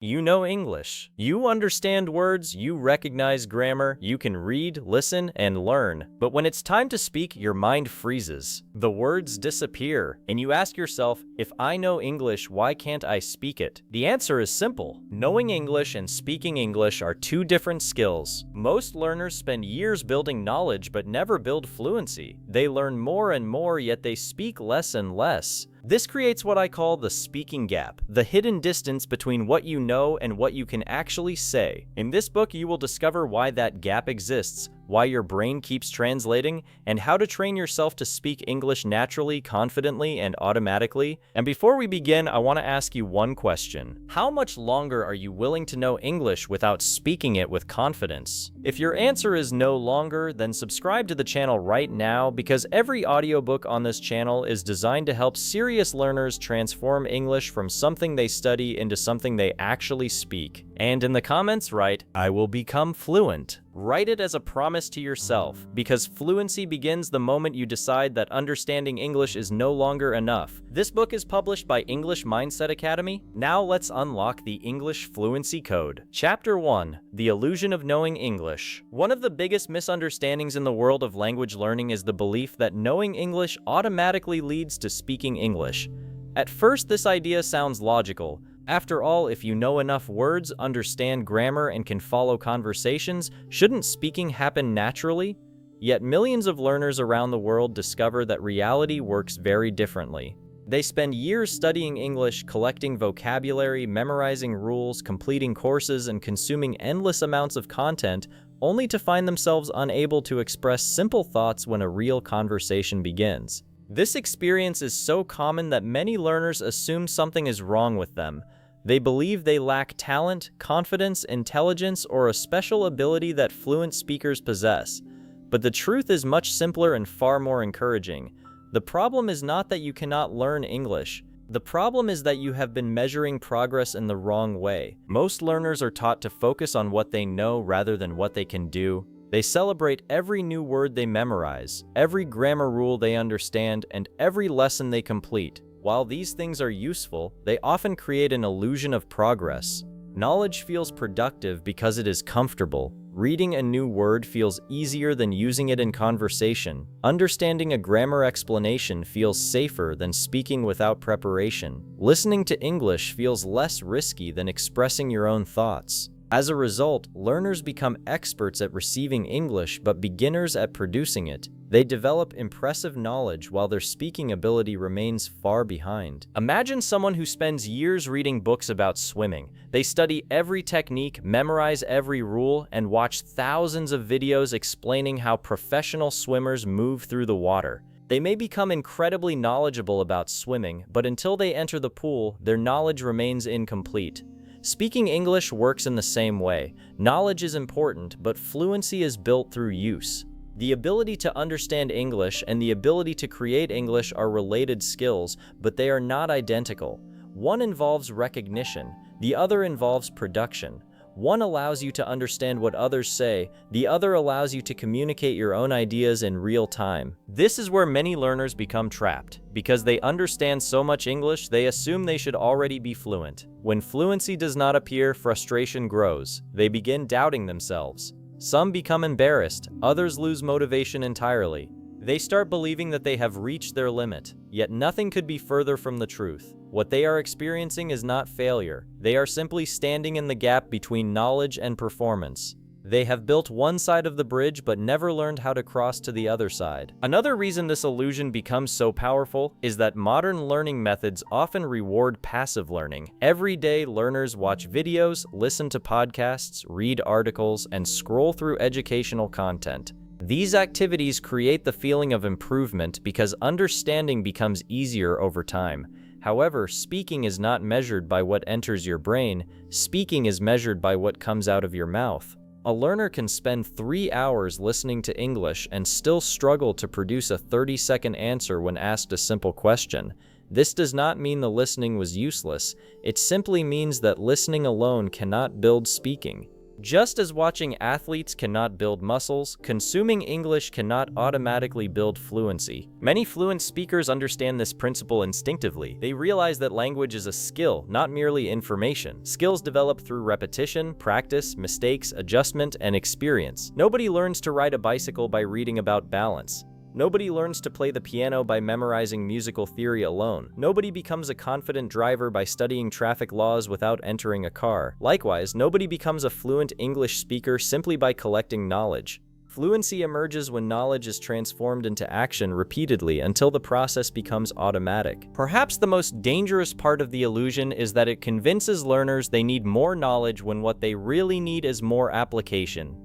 You know English. You understand words, you recognize grammar, you can read, listen, and learn. But when it's time to speak, your mind freezes. The words disappear, and you ask yourself, if I know English, why can't I speak it? The answer is simple. Knowing English and speaking English are two different skills. Most learners spend years building knowledge but never build fluency. They learn more and more, yet they speak less and less. This creates what I call the speaking gap, the hidden distance between what you know and what you can actually say. In this book, you will discover why that gap exists, why your brain keeps translating, and how to train yourself to speak English naturally, confidently, and automatically. And before we begin, I want to ask you one question. How much longer are you willing to know English without speaking it with confidence? If your answer is no longer, then subscribe to the channel right now, because every audiobook on this channel is designed to help serious learners transform English from something they study into something they actually speak. And in the comments, write, "I will become fluent." Write it as a promise to yourself, because fluency begins the moment you decide that understanding English is no longer enough. This book is published by English Mindset Academy. Now let's unlock the English Fluency Code. Chapter 1. The Illusion of Knowing English. One of the biggest misunderstandings in the world of language learning is the belief that knowing English automatically leads to speaking English. At first, this idea sounds logical. After all, if you know enough words, understand grammar, and can follow conversations, shouldn't speaking happen naturally? Yet millions of learners around the world discover that reality works very differently. They spend years studying English, collecting vocabulary, memorizing rules, completing courses, and consuming endless amounts of content, only to find themselves unable to express simple thoughts when a real conversation begins. This experience is so common that many learners assume something is wrong with them. They believe they lack talent, confidence, intelligence, or a special ability that fluent speakers possess. But the truth is much simpler and far more encouraging. The problem is not that you cannot learn English. The problem is that you have been measuring progress in the wrong way. Most learners are taught to focus on what they know rather than what they can do. They celebrate every new word they memorize, every grammar rule they understand, and every lesson they complete. While these things are useful, they often create an illusion of progress. Knowledge feels productive because it is comfortable. Reading a new word feels easier than using it in conversation. Understanding a grammar explanation feels safer than speaking without preparation. Listening to English feels less risky than expressing your own thoughts. As a result, learners become experts at receiving English but beginners at producing it. They develop impressive knowledge while their speaking ability remains far behind. Imagine someone who spends years reading books about swimming. They study every technique, memorize every rule, and watch thousands of videos explaining how professional swimmers move through the water. They may become incredibly knowledgeable about swimming, but until they enter the pool, their knowledge remains incomplete. Speaking English works in the same way. Knowledge is important, but fluency is built through use. The ability to understand English and the ability to create English are related skills, but they are not identical. One involves recognition, the other involves production. One allows you to understand what others say, the other allows you to communicate your own ideas in real time. This is where many learners become trapped. Because they understand so much English, they assume they should already be fluent. When fluency does not appear, frustration grows. They begin doubting themselves. Some become embarrassed, others lose motivation entirely. They start believing that they have reached their limit, yet nothing could be further from the truth. What they are experiencing is not failure. They are simply standing in the gap between knowledge and performance. They have built one side of the bridge but never learned how to cross to the other side. Another reason this illusion becomes so powerful is that modern learning methods often reward passive learning. Every day, learners watch videos, listen to podcasts, read articles, and scroll through educational content. These activities create the feeling of improvement because understanding becomes easier over time. However, speaking is not measured by what enters your brain. Speaking is measured by what comes out of your mouth. A learner can spend 3 hours listening to English and still struggle to produce a 30-second answer when asked a simple question. This does not mean the listening was useless. It simply means that listening alone cannot build speaking. Just as watching athletes cannot build muscles, consuming English cannot automatically build fluency. Many fluent speakers understand this principle instinctively. They realize that language is a skill, not merely information. Skills develop through repetition, practice, mistakes, adjustment, and experience. Nobody learns to ride a bicycle by reading about balance. Nobody learns to play the piano by memorizing musical theory alone. Nobody becomes a confident driver by studying traffic laws without entering a car. Likewise, nobody becomes a fluent English speaker simply by collecting knowledge. Fluency emerges when knowledge is transformed into action repeatedly until the process becomes automatic. Perhaps the most dangerous part of the illusion is that it convinces learners they need more knowledge when what they really need is more application.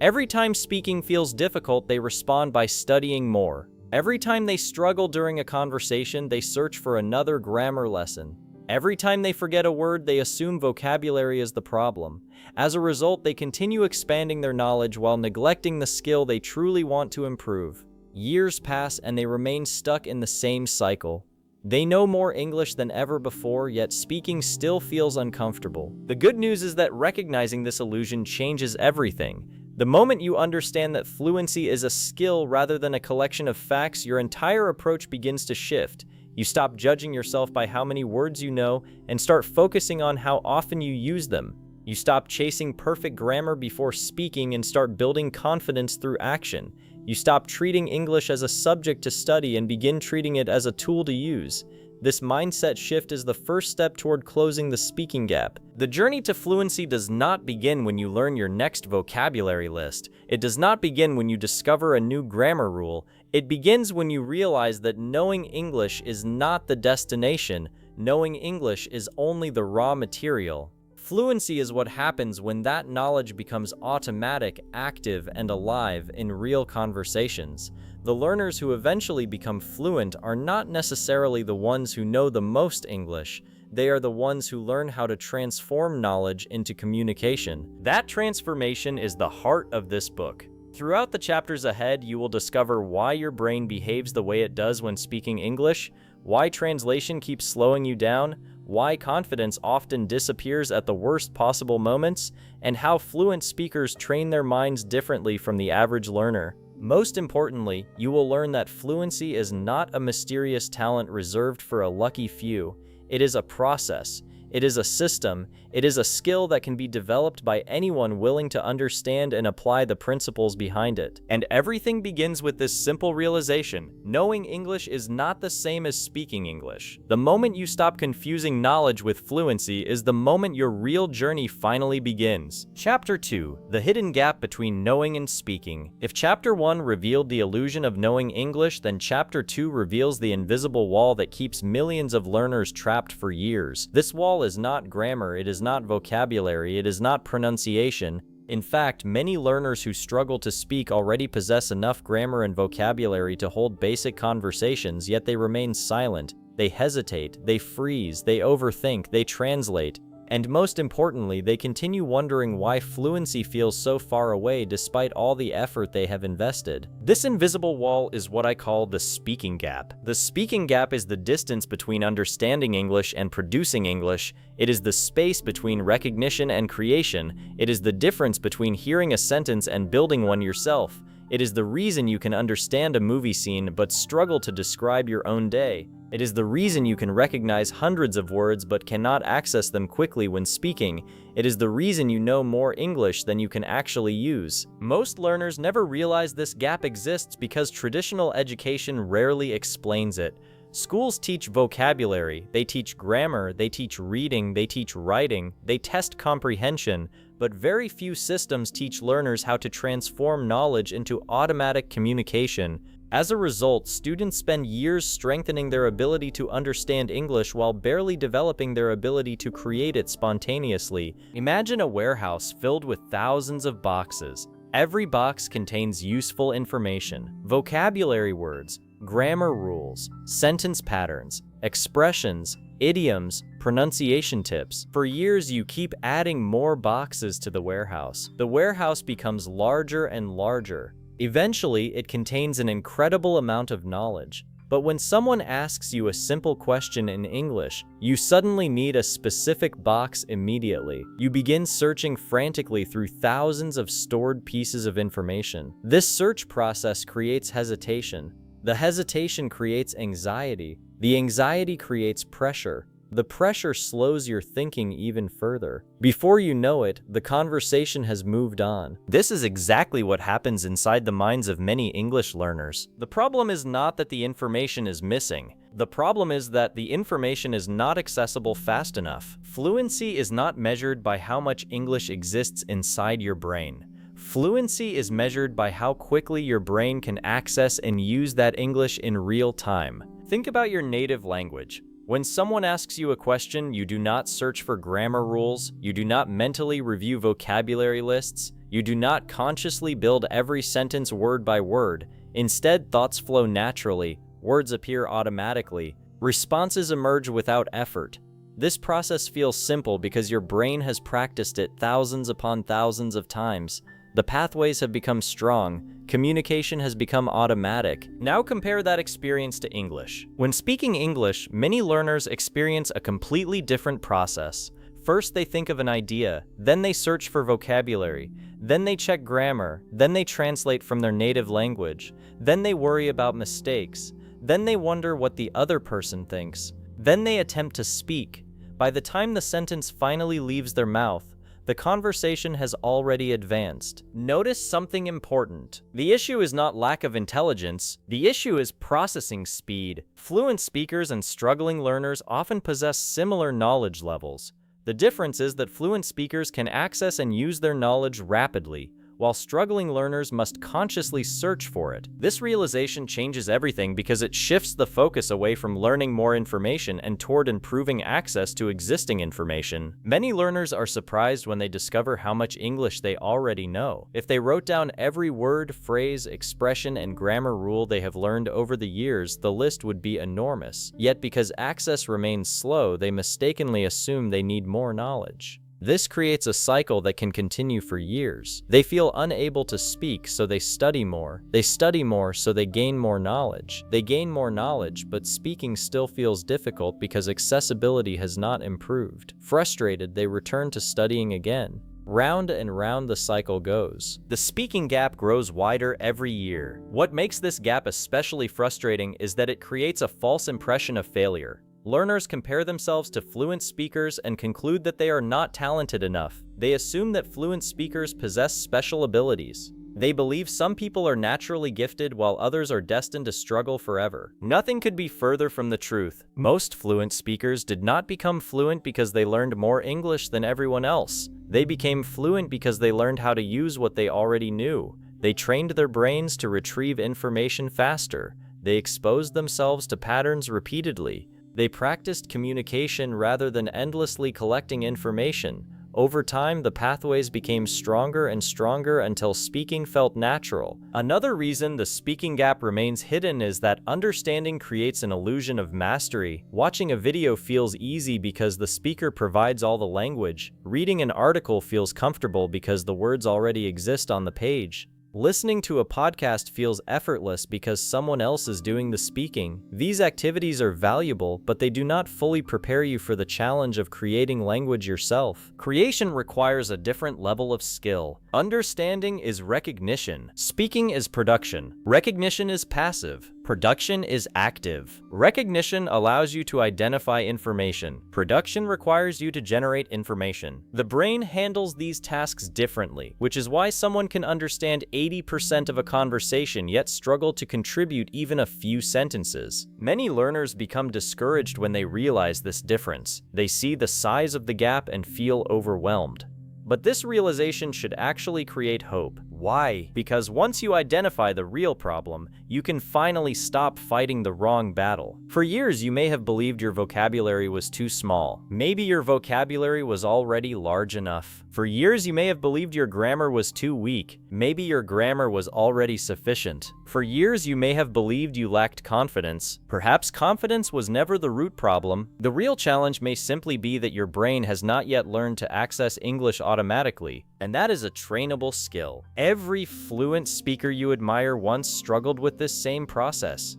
Every time speaking feels difficult, they respond by studying more. Every time they struggle during a conversation, they search for another grammar lesson. Every time they forget a word, they assume vocabulary is the problem. As a result, they continue expanding their knowledge while neglecting the skill they truly want to improve. Years pass and they remain stuck in the same cycle. They know more English than ever before, yet speaking still feels uncomfortable. The good news is that recognizing this illusion changes everything. The moment you understand that fluency is a skill rather than a collection of facts, your entire approach begins to shift. You stop judging yourself by how many words you know and start focusing on how often you use them. You stop chasing perfect grammar before speaking and start building confidence through action. You stop treating English as a subject to study and begin treating it as a tool to use. This mindset shift is the first step toward closing the speaking gap. The journey to fluency does not begin when you learn your next vocabulary list. It does not begin when you discover a new grammar rule. It begins when you realize that knowing English is not the destination. Knowing English is only the raw material. Fluency is what happens when that knowledge becomes automatic, active, and alive in real conversations. The learners who eventually become fluent are not necessarily the ones who know the most English. They are the ones who learn how to transform knowledge into communication. That transformation is the heart of this book. Throughout the chapters ahead, you will discover why your brain behaves the way it does when speaking English, why translation keeps slowing you down, why confidence often disappears at the worst possible moments, and how fluent speakers train their minds differently from the average learner. Most importantly, you will learn that fluency is not a mysterious talent reserved for a lucky few. It is a process. It is a system. It is a skill that can be developed by anyone willing to understand and apply the principles behind it. And everything begins with this simple realization: knowing English is not the same as speaking English. The moment you stop confusing knowledge with fluency is the moment your real journey finally begins. Chapter 2: The Hidden Gap Between Knowing and Speaking. If Chapter 1 revealed the illusion of knowing English, then Chapter 2 reveals the invisible wall that keeps millions of learners trapped for years. This wall is not grammar, it is not vocabulary, it is not pronunciation. In fact, many learners who struggle to speak already possess enough grammar and vocabulary to hold basic conversations, yet they remain silent. They hesitate, they freeze, they overthink, they translate. And most importantly, they continue wondering why fluency feels so far away despite all the effort they have invested. This invisible wall is what I call the speaking gap. The speaking gap is the distance between understanding English and producing English. It is the space between recognition and creation. It is the difference between hearing a sentence and building one yourself. It is the reason you can understand a movie scene but struggle to describe your own day. It is the reason you can recognize hundreds of words but cannot access them quickly when speaking. It is the reason you know more English than you can actually use. Most learners never realize this gap exists because traditional education rarely explains it. Schools teach vocabulary, they teach grammar, they teach reading, they teach writing, they test comprehension, but very few systems teach learners how to transform knowledge into automatic communication. As a result, students spend years strengthening their ability to understand English while barely developing their ability to create it spontaneously. Imagine a warehouse filled with thousands of boxes. Every box contains useful information, vocabulary words, grammar rules, sentence patterns, expressions, idioms, pronunciation tips. For years, you keep adding more boxes to the warehouse. The warehouse becomes larger and larger. Eventually, it contains an incredible amount of knowledge. But when someone asks you a simple question in English, you suddenly need a specific box immediately. You begin searching frantically through thousands of stored pieces of information. This search process creates hesitation. The hesitation creates anxiety. The anxiety creates pressure. The pressure slows your thinking even further. Before you know it, the conversation has moved on. This is exactly what happens inside the minds of many English learners. The problem is not that the information is missing. The problem is that the information is not accessible fast enough. Fluency is not measured by how much English exists inside your brain. Fluency is measured by how quickly your brain can access and use that English in real time. Think about your native language. When someone asks you a question, you do not search for grammar rules, you do not mentally review vocabulary lists, you do not consciously build every sentence word by word. Instead, thoughts flow naturally, words appear automatically, responses emerge without effort. This process feels simple because your brain has practiced it thousands upon thousands of times. The pathways have become strong, communication has become automatic. Now compare that experience to English. When speaking English, many learners experience a completely different process. First, they think of an idea, then they search for vocabulary, then they check grammar, then they translate from their native language, then they worry about mistakes, then they wonder what the other person thinks, then they attempt to speak. By the time the sentence finally leaves their mouth, the conversation has already advanced. Notice something important. The issue is not lack of intelligence, the issue is processing speed. Fluent speakers and struggling learners often possess similar knowledge levels. The difference is that fluent speakers can access and use their knowledge rapidly, while struggling learners must consciously search for it. This realization changes everything because it shifts the focus away from learning more information and toward improving access to existing information. Many learners are surprised when they discover how much English they already know. If they wrote down every word, phrase, expression, and grammar rule they have learned over the years, the list would be enormous. Yet because access remains slow, they mistakenly assume they need more knowledge. This creates a cycle that can continue for years. They feel unable to speak, so they study more. They study more, so they gain more knowledge. They gain more knowledge, but speaking still feels difficult because accessibility has not improved. Frustrated, they return to studying again. Round and round the cycle goes. The speaking gap grows wider every year. What makes this gap especially frustrating is that it creates a false impression of failure. Learners compare themselves to fluent speakers and conclude that they are not talented enough. They assume that fluent speakers possess special abilities. They believe some people are naturally gifted while others are destined to struggle forever. Nothing could be further from the truth. Most fluent speakers did not become fluent because they learned more English than everyone else. They became fluent because they learned how to use what they already knew. They trained their brains to retrieve information faster. They exposed themselves to patterns repeatedly. They practiced communication rather than endlessly collecting information. Over time, the pathways became stronger and stronger until speaking felt natural. Another reason the speaking gap remains hidden is that understanding creates an illusion of mastery. Watching a video feels easy because the speaker provides all the language. Reading an article feels comfortable because the words already exist on the page. Listening to a podcast feels effortless because someone else is doing the speaking. These activities are valuable, but they do not fully prepare you for the challenge of creating language yourself. Creation requires a different level of skill. Understanding is recognition. Speaking is production. Recognition is passive. Production is active. Recognition allows you to identify information. Production requires you to generate information. The brain handles these tasks differently, which is why someone can understand 80% of a conversation yet struggle to contribute even a few sentences. Many learners become discouraged when they realize this difference. They see the size of the gap and feel overwhelmed. But this realization should actually create hope. Why? Because once you identify the real problem, you can finally stop fighting the wrong battle. For years, you may have believed your vocabulary was too small. Maybe your vocabulary was already large enough. For years, you may have believed your grammar was too weak. Maybe your grammar was already sufficient. For years, you may have believed you lacked confidence. Perhaps confidence was never the root problem. The real challenge may simply be that your brain has not yet learned to access English automatically, and that is a trainable skill. Every fluent speaker you admire once struggled with this same process.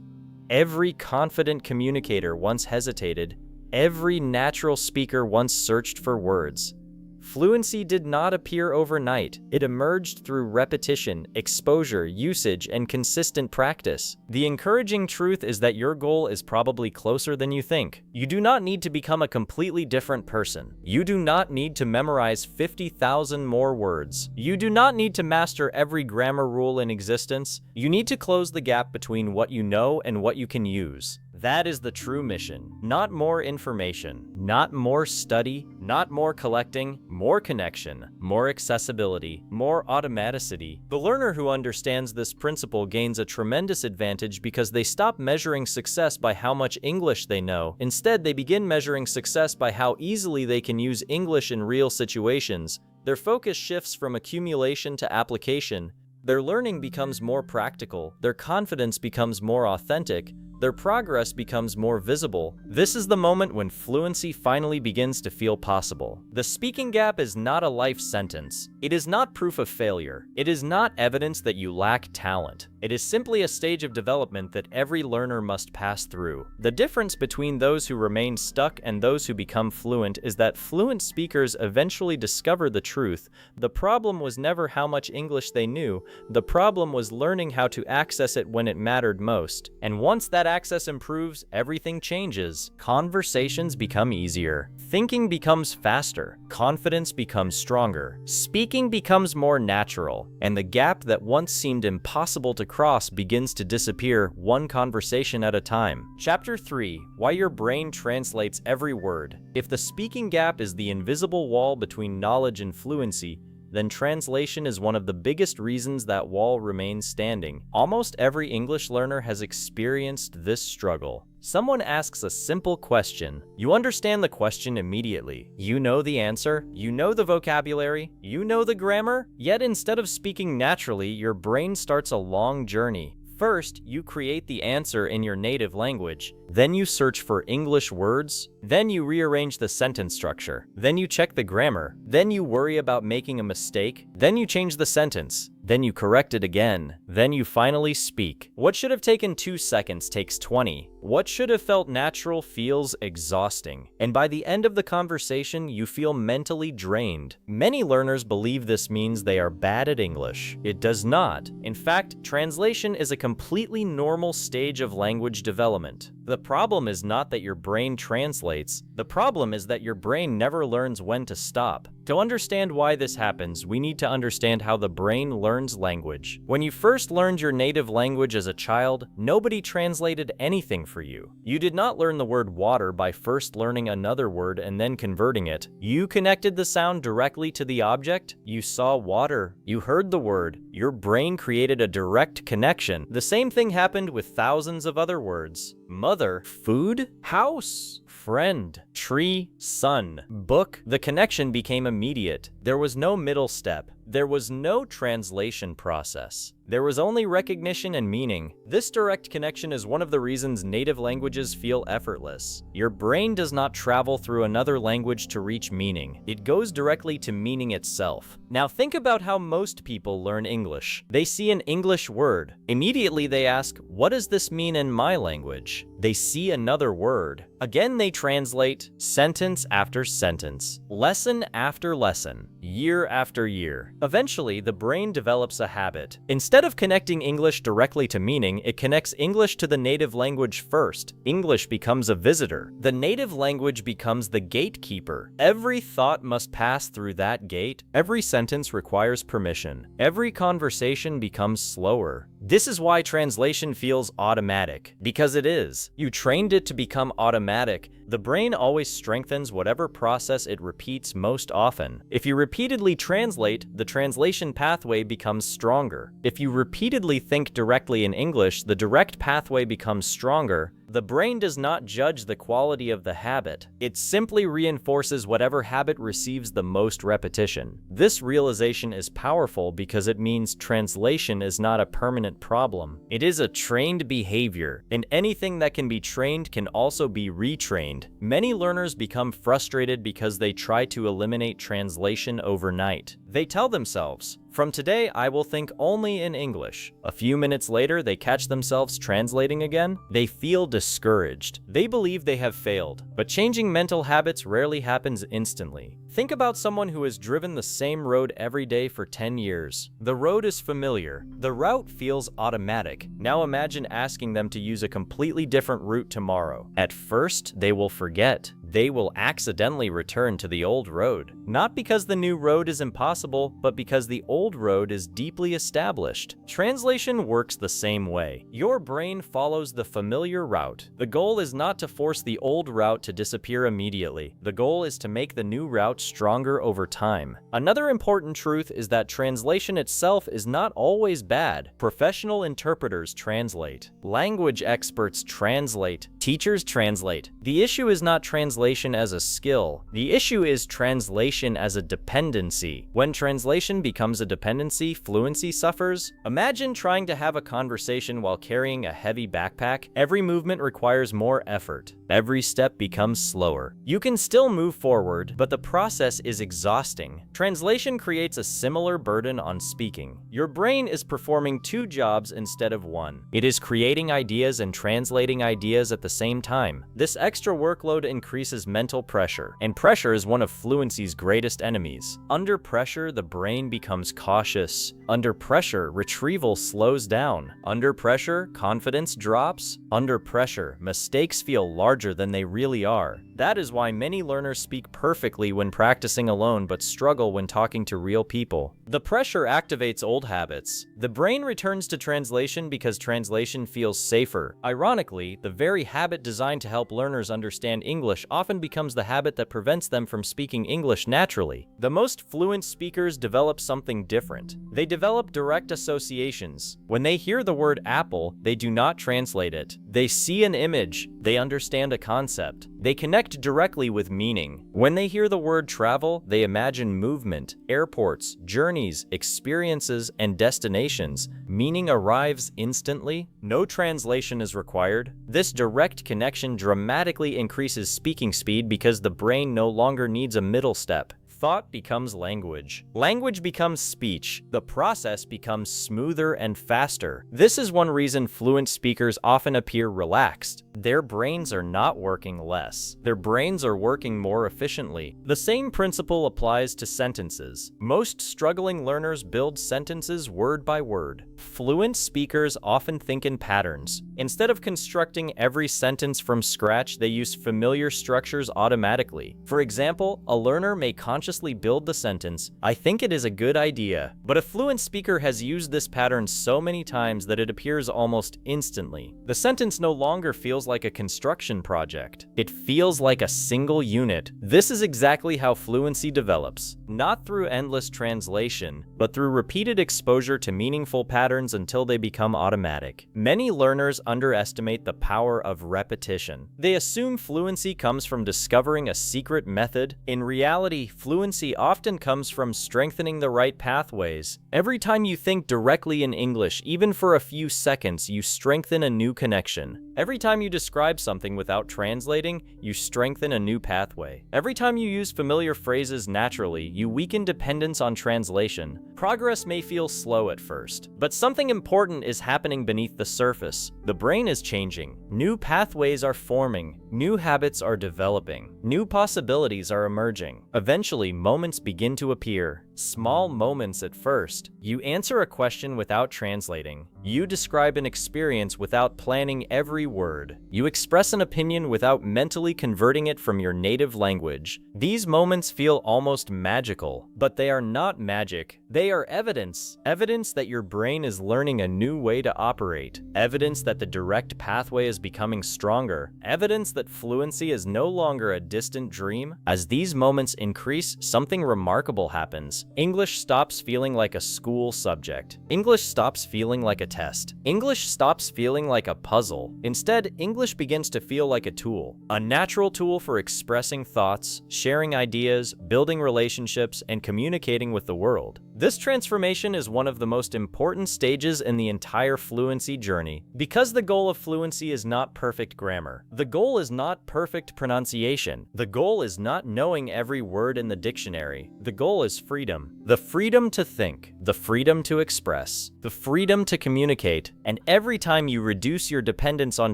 Every confident communicator once hesitated. Every natural speaker once searched for words. Fluency did not appear overnight. It emerged through repetition, exposure, usage, and consistent practice. The encouraging truth is that your goal is probably closer than you think. You do not need to become a completely different person. You do not need to memorize 50,000 more words. You do not need to master every grammar rule in existence. You need to close the gap between what you know and what you can use. That is the true mission. Not more information, not more study, not more collecting, more connection, more accessibility, more automaticity. The learner who understands this principle gains a tremendous advantage because they stop measuring success by how much English they know. Instead, they begin measuring success by how easily they can use English in real situations. Their focus shifts from accumulation to application. Their learning becomes more practical. Their confidence becomes more authentic. Their progress becomes more visible. This is the moment when fluency finally begins to feel possible. The speaking gap is not a life sentence. It is not proof of failure. It is not evidence that you lack talent. It is simply a stage of development that every learner must pass through. The difference between those who remain stuck and those who become fluent is that fluent speakers eventually discover the truth. The problem was never how much English they knew. The problem was learning how to access it when it mattered most. And once that access improves, everything changes. Conversations become easier. Thinking becomes faster. Confidence becomes stronger. Speaking becomes more natural. And the gap that once seemed impossible to cross begins to disappear, one conversation at a time. Chapter 3: Why Your Brain Translates Every Word. If the speaking gap is the invisible wall between knowledge and fluency, then translation is one of the biggest reasons that wall remains standing. Almost every English learner has experienced this struggle. Someone asks a simple question. You understand the question immediately. You know the answer. You know the vocabulary. You know the grammar. Yet instead of speaking naturally, your brain starts a long journey. First, you create the answer in your native language. Then you search for English words. Then you rearrange the sentence structure. Then you check the grammar. Then you worry about making a mistake. Then you change the sentence. Then you correct it again. Then you finally speak. What should have taken 2 seconds takes 20. What should have felt natural feels exhausting. And by the end of the conversation, you feel mentally drained. Many learners believe this means they are bad at English. It does not. In fact, translation is a completely normal stage of language development. The problem is not that your brain translates. The problem is that your brain never learns when to stop. To understand why this happens, we need to understand how the brain learns language. When you first learned your native language as a child, nobody translated anything for you. You did not learn the word water by first learning another word and then converting it. You connected the sound directly to the object. You saw water. You heard the word. Your brain created a direct connection. The same thing happened with thousands of other words. Mother, food, house, friend, tree, sun, book. The connection became immediate. There was no middle step. There was no translation process. There was only recognition and meaning. This direct connection is one of the reasons native languages feel effortless. Your brain does not travel through another language to reach meaning. It goes directly to meaning itself. Now think about how most people learn English. They see an English word. Immediately they ask, what does this mean in my language? They see another word. Again, they translate sentence after sentence, lesson after lesson, year after year. Eventually, the brain develops a habit. Instead of connecting English directly to meaning, it connects English to the native language first. English becomes a visitor. The native language becomes the gatekeeper. Every thought must pass through that gate. Every sentence requires permission. Every conversation becomes slower. This is why translation feels automatic, because it is. You trained it to become automatic. The brain always strengthens whatever process it repeats most often. If you repeatedly translate, the translation pathway becomes stronger. If you repeatedly think directly in English, the direct pathway becomes stronger. The brain does not judge the quality of the habit. It simply reinforces whatever habit receives the most repetition. This realization is powerful because it means translation is not a permanent problem. It is a trained behavior, and anything that can be trained can also be retrained. Many learners become frustrated because they try to eliminate translation overnight. They tell themselves, From today, I will think only in English. A few minutes later, they catch themselves translating again. They feel discouraged. They believe they have failed. But changing mental habits rarely happens instantly. Think about someone who has driven the same road every day for 10 years. The road is familiar. The route feels automatic. Now imagine asking them to use a completely different route tomorrow. At first, they will forget. They will accidentally return to the old road. Not because the new road is impossible, but because the old road is deeply established. Translation works the same way. Your brain follows the familiar route. The goal is not to force the old route to disappear immediately. The goal is to make the new route stronger over time. Another important truth is that translation itself is not always bad. Professional interpreters translate. Language experts translate. Teachers translate. The issue is not translation as a skill. The issue is translation as a dependency. When translation becomes a dependency, fluency suffers. Imagine trying to have a conversation while carrying a heavy backpack. Every movement requires more effort. Every step becomes slower. You can still move forward, but the process is exhausting. Translation creates a similar burden on speaking. Your brain is performing two jobs instead of one. It is creating ideas and translating ideas at the same time. This extra workload increases mental pressure, and pressure is one of fluency's greatest enemies. Under pressure, the brain becomes cautious. Under pressure, retrieval slows down. Under pressure, confidence drops. Under pressure, mistakes feel larger than they really are. That is why many learners speak perfectly when practicing alone but struggle when talking to real people. The pressure activates old habits. The brain returns to translation because translation feels safer. Ironically, the very habit designed to help learners understand English often becomes the habit that prevents them from speaking English naturally. The most fluent speakers develop something different. They develop direct associations. When they hear the word apple, they do not translate it. They see an image. They understand a concept. They connect directly with meaning. When they hear the word travel, they imagine movement, airports, journeys, experiences, and destinations. Meaning arrives instantly. No translation is required. This direct connection dramatically increases speaking speed because the brain no longer needs a middle step. Thought becomes language. Language becomes speech. The process becomes smoother and faster. This is one reason fluent speakers often appear relaxed. Their brains are not working less. Their brains are working more efficiently. The same principle applies to sentences. Most struggling learners build sentences word by word. Fluent speakers often think in patterns. Instead of constructing every sentence from scratch, they use familiar structures automatically. For example, a learner may consciously build the sentence, "I think it is a good idea," but a fluent speaker has used this pattern so many times that it appears almost instantly. The sentence no longer feels like a construction project. It feels like a single unit. This is exactly how fluency develops, not through endless translation, but through repeated exposure to meaningful patterns until they become automatic. Many learners underestimate the power of repetition. They assume fluency comes from discovering a secret method. In reality, fluency often comes from strengthening the right pathways. Every time you think directly in English, even for a few seconds, you strengthen a new connection. Every time you describe something without translating, you strengthen a new pathway. Every time you use familiar phrases naturally, you weaken dependence on translation. Progress may feel slow at first, but something important is happening beneath the surface. The brain is changing. New pathways are forming. New habits are developing. New possibilities are emerging. Eventually, moments begin to appear. Small moments at first. You answer a question without translating. You describe an experience without planning every word. You express an opinion without mentally converting it from your native language. These moments feel almost magical, but they are not magic. They are evidence. Evidence that your brain is learning a new way to operate. Evidence that the direct pathway is becoming stronger. Evidence that fluency is no longer a distant dream. As these moments increase, something remarkable happens. English stops feeling like a school subject. English stops feeling like a test. English stops feeling like a puzzle. Instead, English begins to feel like a tool. A natural tool for expressing thoughts, sharing ideas, building relationships, and communicating with the world. This transformation is one of the most important stages in the entire fluency journey. Because the goal of fluency is not perfect grammar. The goal is not perfect pronunciation. The goal is not knowing every word in the dictionary. The goal is freedom. The freedom to think, the freedom to express, the freedom to communicate, and every time you reduce your dependence on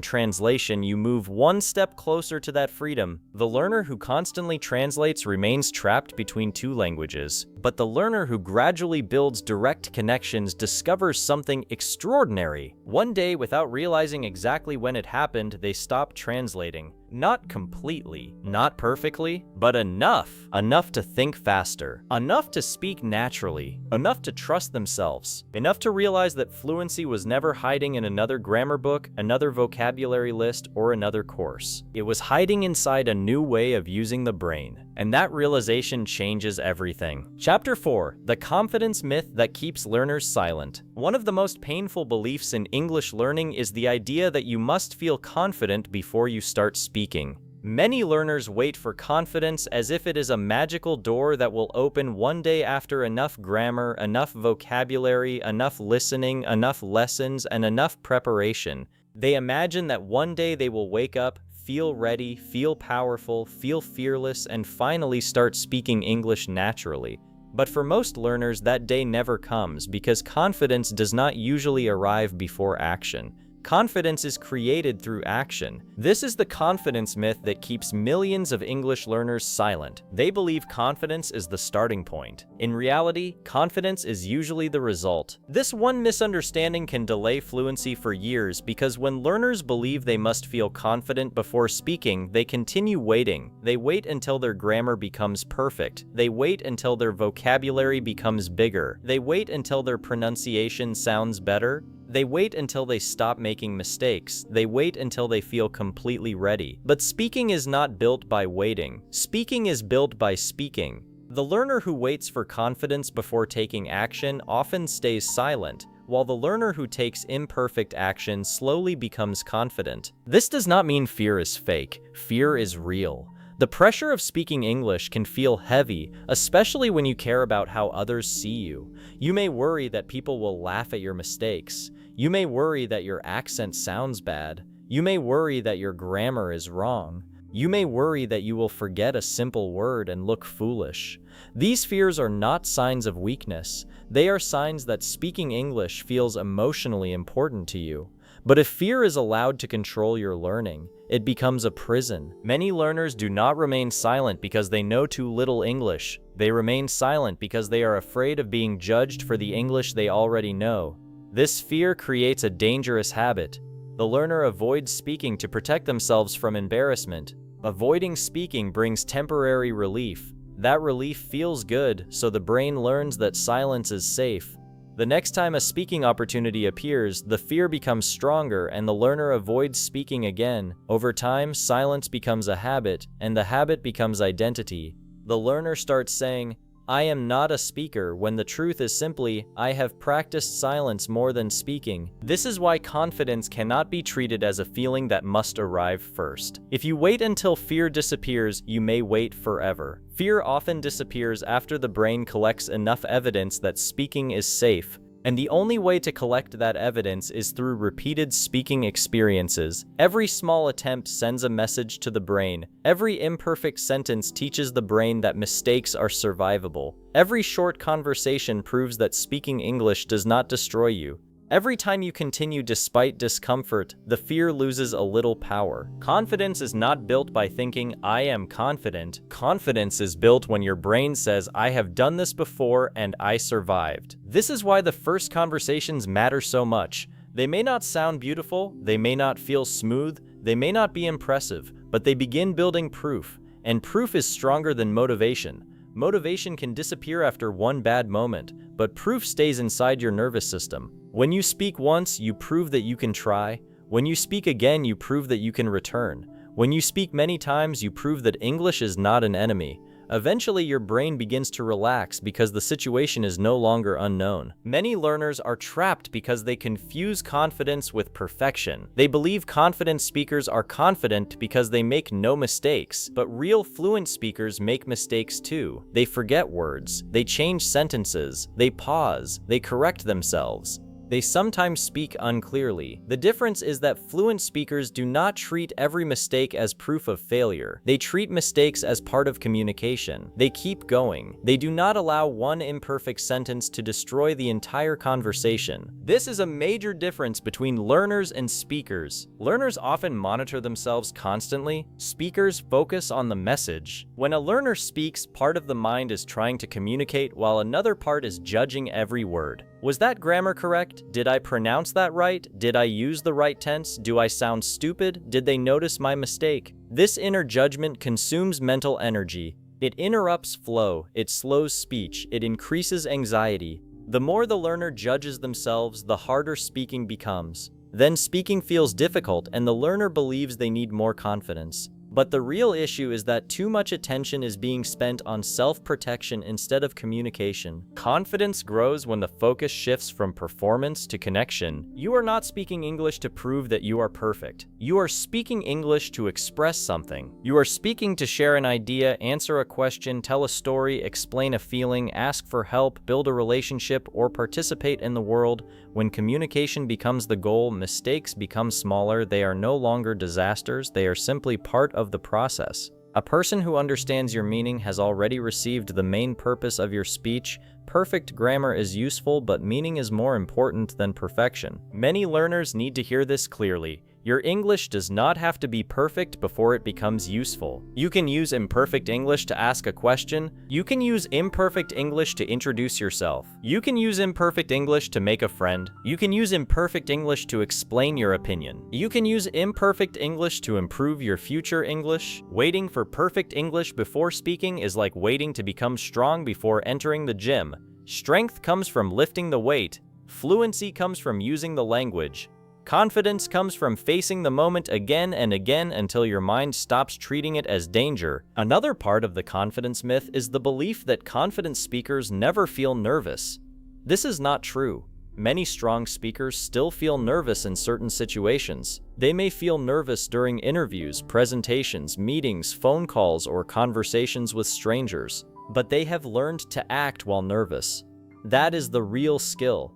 translation, you move one step closer to that freedom. The learner who constantly translates remains trapped between two languages, but the learner who gradually builds direct connections discovers something extraordinary. One day, without realizing exactly when it happened, they stop translating. Not completely, not perfectly, but enough. Enough to think faster, enough to speak naturally, enough to trust themselves, enough to realize that fluency was never hiding in another grammar book, another vocabulary list, or another course. It was hiding inside a new way of using the brain. And that realization changes everything. Chapter 4. The confidence myth that keeps learners silent. One of the most painful beliefs in English learning is the idea that you must feel confident before you start speaking. Many learners wait for confidence as if it is a magical door that will open one day after enough grammar, enough vocabulary, enough listening, enough lessons, and enough preparation. They imagine that one day they will wake up, feel ready, feel powerful, feel fearless, and finally start speaking English naturally. But for most learners, that day never comes because confidence does not usually arrive before action. Confidence is created through action. This is the confidence myth that keeps millions of English learners silent. They believe confidence is the starting point. In reality, confidence is usually the result. This one misunderstanding can delay fluency for years because when learners believe they must feel confident before speaking, they continue waiting. They wait until their grammar becomes perfect. They wait until their vocabulary becomes bigger. They wait until their pronunciation sounds better. They wait until they stop making mistakes. They wait until they feel completely ready. But speaking is not built by waiting. Speaking is built by speaking. The learner who waits for confidence before taking action often stays silent, while the learner who takes imperfect action slowly becomes confident. This does not mean fear is fake. Fear is real. The pressure of speaking English can feel heavy, especially when you care about how others see you. You may worry that people will laugh at your mistakes. You may worry that your accent sounds bad. You may worry that your grammar is wrong. You may worry that you will forget a simple word and look foolish. These fears are not signs of weakness. They are signs that speaking English feels emotionally important to you. But if fear is allowed to control your learning, it becomes a prison. Many learners do not remain silent because they know too little English. They remain silent because they are afraid of being judged for the English they already know. This fear creates a dangerous habit. The learner avoids speaking to protect themselves from embarrassment. Avoiding speaking brings temporary relief. That relief feels good, so the brain learns that silence is safe. The next time a speaking opportunity appears, the fear becomes stronger and the learner avoids speaking again. Over time, silence becomes a habit, and the habit becomes identity. The learner starts saying, "I am not a speaker," when the truth is simply, "I have practiced silence more than speaking." This is why confidence cannot be treated as a feeling that must arrive first. If you wait until fear disappears, you may wait forever. Fear often disappears after the brain collects enough evidence that speaking is safe. And the only way to collect that evidence is through repeated speaking experiences. Every small attempt sends a message to the brain. Every imperfect sentence teaches the brain that mistakes are survivable. Every short conversation proves that speaking English does not destroy you. Every time you continue despite discomfort, the fear loses a little power. Confidence is not built by thinking, "I am confident." Confidence is built when your brain says, "I have done this before and I survived." This is why the first conversations matter so much. They may not sound beautiful, they may not feel smooth, they may not be impressive, but they begin building proof. And proof is stronger than motivation. Motivation can disappear after one bad moment, but proof stays inside your nervous system. When you speak once, you prove that you can try. When you speak again, you prove that you can return. When you speak many times, you prove that English is not an enemy. Eventually, your brain begins to relax because the situation is no longer unknown. Many learners are trapped because they confuse confidence with perfection. They believe confident speakers are confident because they make no mistakes, but real fluent speakers make mistakes too. They forget words, they change sentences, they pause, they correct themselves. They sometimes speak unclearly. The difference is that fluent speakers do not treat every mistake as proof of failure. They treat mistakes as part of communication. They keep going. They do not allow one imperfect sentence to destroy the entire conversation. This is a major difference between learners and speakers. Learners often monitor themselves constantly. Speakers focus on the message. When a learner speaks, part of the mind is trying to communicate while another part is judging every word. Was that grammar correct? Did I pronounce that right? Did I use the right tense? Do I sound stupid? Did they notice my mistake? This inner judgment consumes mental energy. It interrupts flow, it slows speech, it increases anxiety. The more the learner judges themselves, the harder speaking becomes. Then speaking feels difficult and the learner believes they need more confidence. But the real issue is that too much attention is being spent on self-protection instead of communication. Confidence grows when the focus shifts from performance to connection. You are not speaking English to prove that you are perfect. You are speaking English to express something. You are speaking to share an idea, answer a question, tell a story, explain a feeling, ask for help, build a relationship, or participate in the world. When communication becomes the goal, mistakes become smaller. They are no longer disasters. They are simply part of the process. A person who understands your meaning has already received the main purpose of your speech. Perfect grammar is useful, but meaning is more important than perfection. Many learners need to hear this clearly. Your English does not have to be perfect before it becomes useful. You can use imperfect English to ask a question. You can use imperfect English to introduce yourself. You can use imperfect English to make a friend. You can use imperfect English to explain your opinion. You can use imperfect English to improve your future English. Waiting for perfect English before speaking is like waiting to become strong before entering the gym. Strength comes from lifting the weight. Fluency comes from using the language. Confidence comes from facing the moment again and again until your mind stops treating it as danger. Another part of the confidence myth is the belief that confident speakers never feel nervous. This is not true. Many strong speakers still feel nervous in certain situations. They may feel nervous during interviews, presentations, meetings, phone calls, or conversations with strangers. But they have learned to act while nervous. That is the real skill.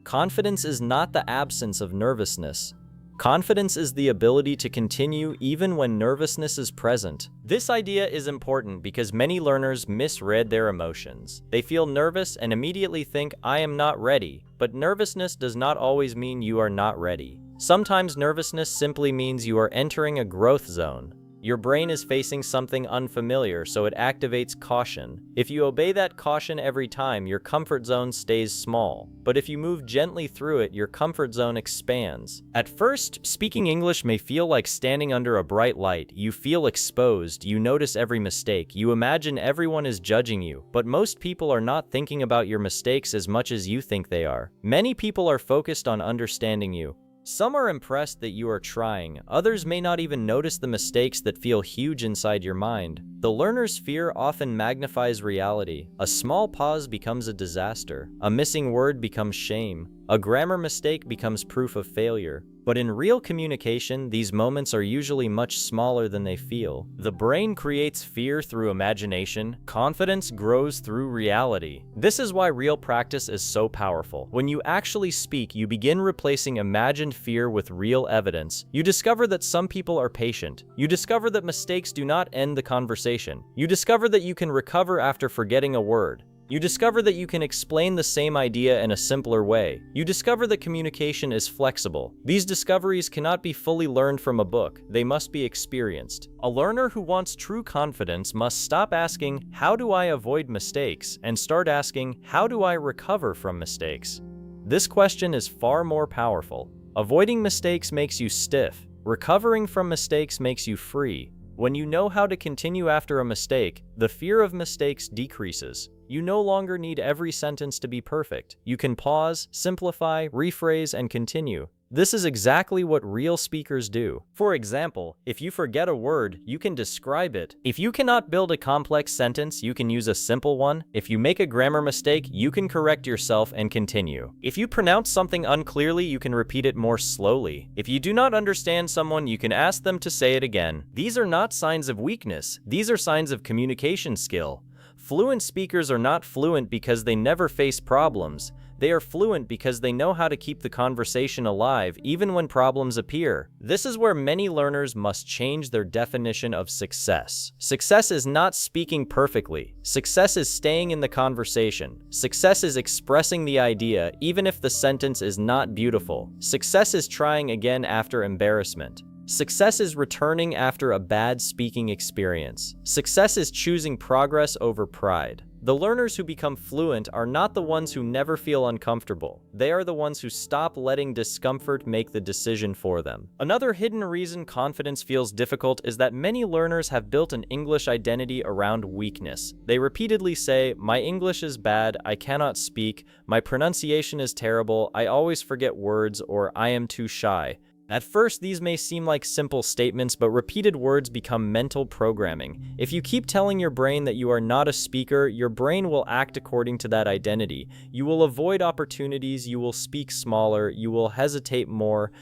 Confidence is not the absence of nervousness. Confidence is the ability to continue even when nervousness is present. This idea is important because many learners misread their emotions. They feel nervous and immediately think, I am not ready. But nervousness does not always mean you are not ready. Sometimes nervousness simply means you are entering a growth zone. Your brain is facing something unfamiliar, so it activates caution. If you obey that caution every time, your comfort zone stays small. But if you move gently through it, your comfort zone expands. At first, speaking English may feel like standing under a bright light. You feel exposed, you notice every mistake, you imagine everyone is judging you. But most people are not thinking about your mistakes as much as you think they are. Many people are focused on understanding you. Some are impressed that you are trying. Others may not even notice the mistakes that feel huge inside your mind. The learner's fear often magnifies reality. A small pause becomes a disaster. A missing word becomes shame. A grammar mistake becomes proof of failure. But in real communication, these moments are usually much smaller than they feel. The brain creates fear through imagination. Confidence grows through reality. This is why real practice is so powerful. When you actually speak, you begin replacing imagined fear with real evidence. You discover that some people are patient. You discover that mistakes do not end the conversation. You discover that you can recover after forgetting a word. You discover that you can explain the same idea in a simpler way. You discover that communication is flexible. These discoveries cannot be fully learned from a book. They must be experienced. A learner who wants true confidence must stop asking, how do I avoid mistakes? And start asking, how do I recover from mistakes? This question is far more powerful. Avoiding mistakes makes you stiff. Recovering from mistakes makes you free. When you know how to continue after a mistake, the fear of mistakes decreases. You no longer need every sentence to be perfect. You can pause, simplify, rephrase, and continue. This is exactly what real speakers do. For example, if you forget a word, you can describe it. If you cannot build a complex sentence, you can use a simple one. If you make a grammar mistake, you can correct yourself and continue. If you pronounce something unclearly, you can repeat it more slowly. If you do not understand someone, you can ask them to say it again. These are not signs of weakness. These are signs of communication skill. Fluent speakers are not fluent because they never face problems. They are fluent because they know how to keep the conversation alive even when problems appear. This is where many learners must change their definition of success. Success is not speaking perfectly. Success is staying in the conversation. Success is expressing the idea even if the sentence is not beautiful. Success is trying again after embarrassment. Success is returning after a bad speaking experience. Success is choosing progress over pride. The learners who become fluent are not the ones who never feel uncomfortable. They are the ones who stop letting discomfort make the decision for them. Another hidden reason confidence feels difficult is that many learners have built an English identity around weakness. They repeatedly say, "My English is bad, I cannot speak, my pronunciation is terrible, I always forget words," or "I am too shy." At first, these may seem like simple statements, but repeated words become mental programming. If you keep telling your brain that you are not a speaker, your brain will act according to that identity. You will avoid opportunities, you will speak smaller, you will hesitate more.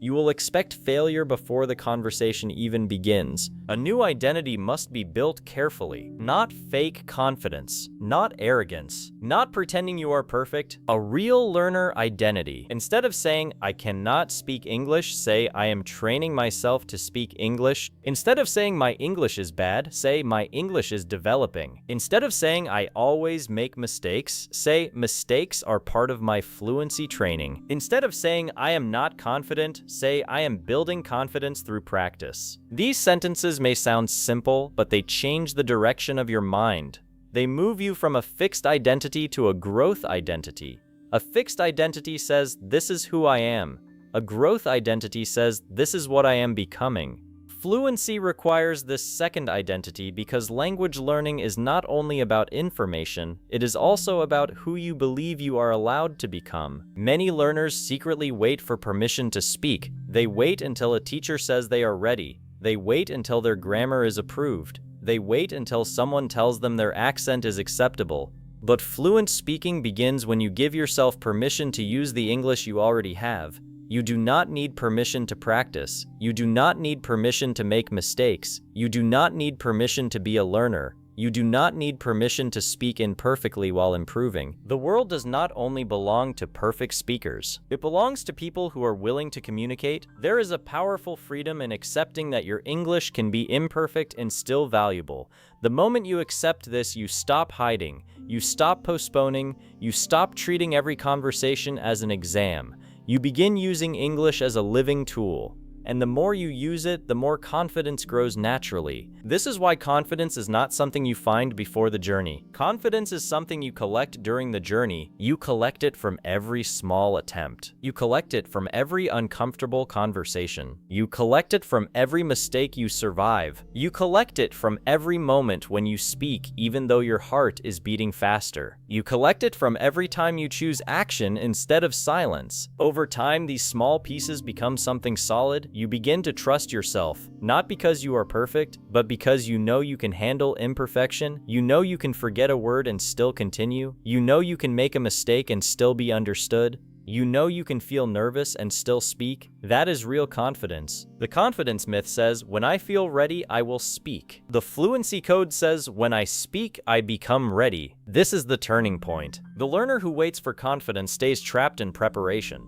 You will expect failure before the conversation even begins. A new identity must be built carefully, not fake confidence, not arrogance, not pretending you are perfect, a real learner identity. Instead of saying, "I cannot speak English," say, "I am training myself to speak English." Instead of saying, "My English is bad," say, "My English is developing." Instead of saying, "I always make mistakes," say, "Mistakes are part of my fluency training." Instead of saying, "I am not confident," say, "I am building confidence through practice." These sentences may sound simple, but they change the direction of your mind. They move you from a fixed identity to a growth identity. A fixed identity says, "This is who I am." A growth identity says, "This is what I am becoming." Fluency requires this second identity because language learning is not only about information, it is also about who you believe you are allowed to become. Many learners secretly wait for permission to speak. They wait until a teacher says they are ready. They wait until their grammar is approved. They wait until someone tells them their accent is acceptable. But fluent speaking begins when you give yourself permission to use the English you already have. You do not need permission to practice. You do not need permission to make mistakes. You do not need permission to be a learner. You do not need permission to speak imperfectly while improving. The world does not only belong to perfect speakers. It belongs to people who are willing to communicate. There is a powerful freedom in accepting that your English can be imperfect and still valuable. The moment you accept this, you stop hiding. You stop postponing. You stop treating every conversation as an exam. You begin using English as a living tool, and the more you use it, the more confidence grows naturally. This is why confidence is not something you find before the journey. Confidence is something you collect during the journey. You collect it from every small attempt. You collect it from every uncomfortable conversation. You collect it from every mistake you survive. You collect it from every moment when you speak, even though your heart is beating faster. You collect it from every time you choose action instead of silence. Over time, these small pieces become something solid. You begin to trust yourself, not because you are perfect, but because you know you can handle imperfection. You know you can forget a word and still continue. You know you can make a mistake and still be understood. You know you can feel nervous and still speak. That is real confidence. The confidence myth says, "When I feel ready, I will speak." The fluency code says, "When I speak, I become ready." This is the turning point. The learner who waits for confidence stays trapped in preparation.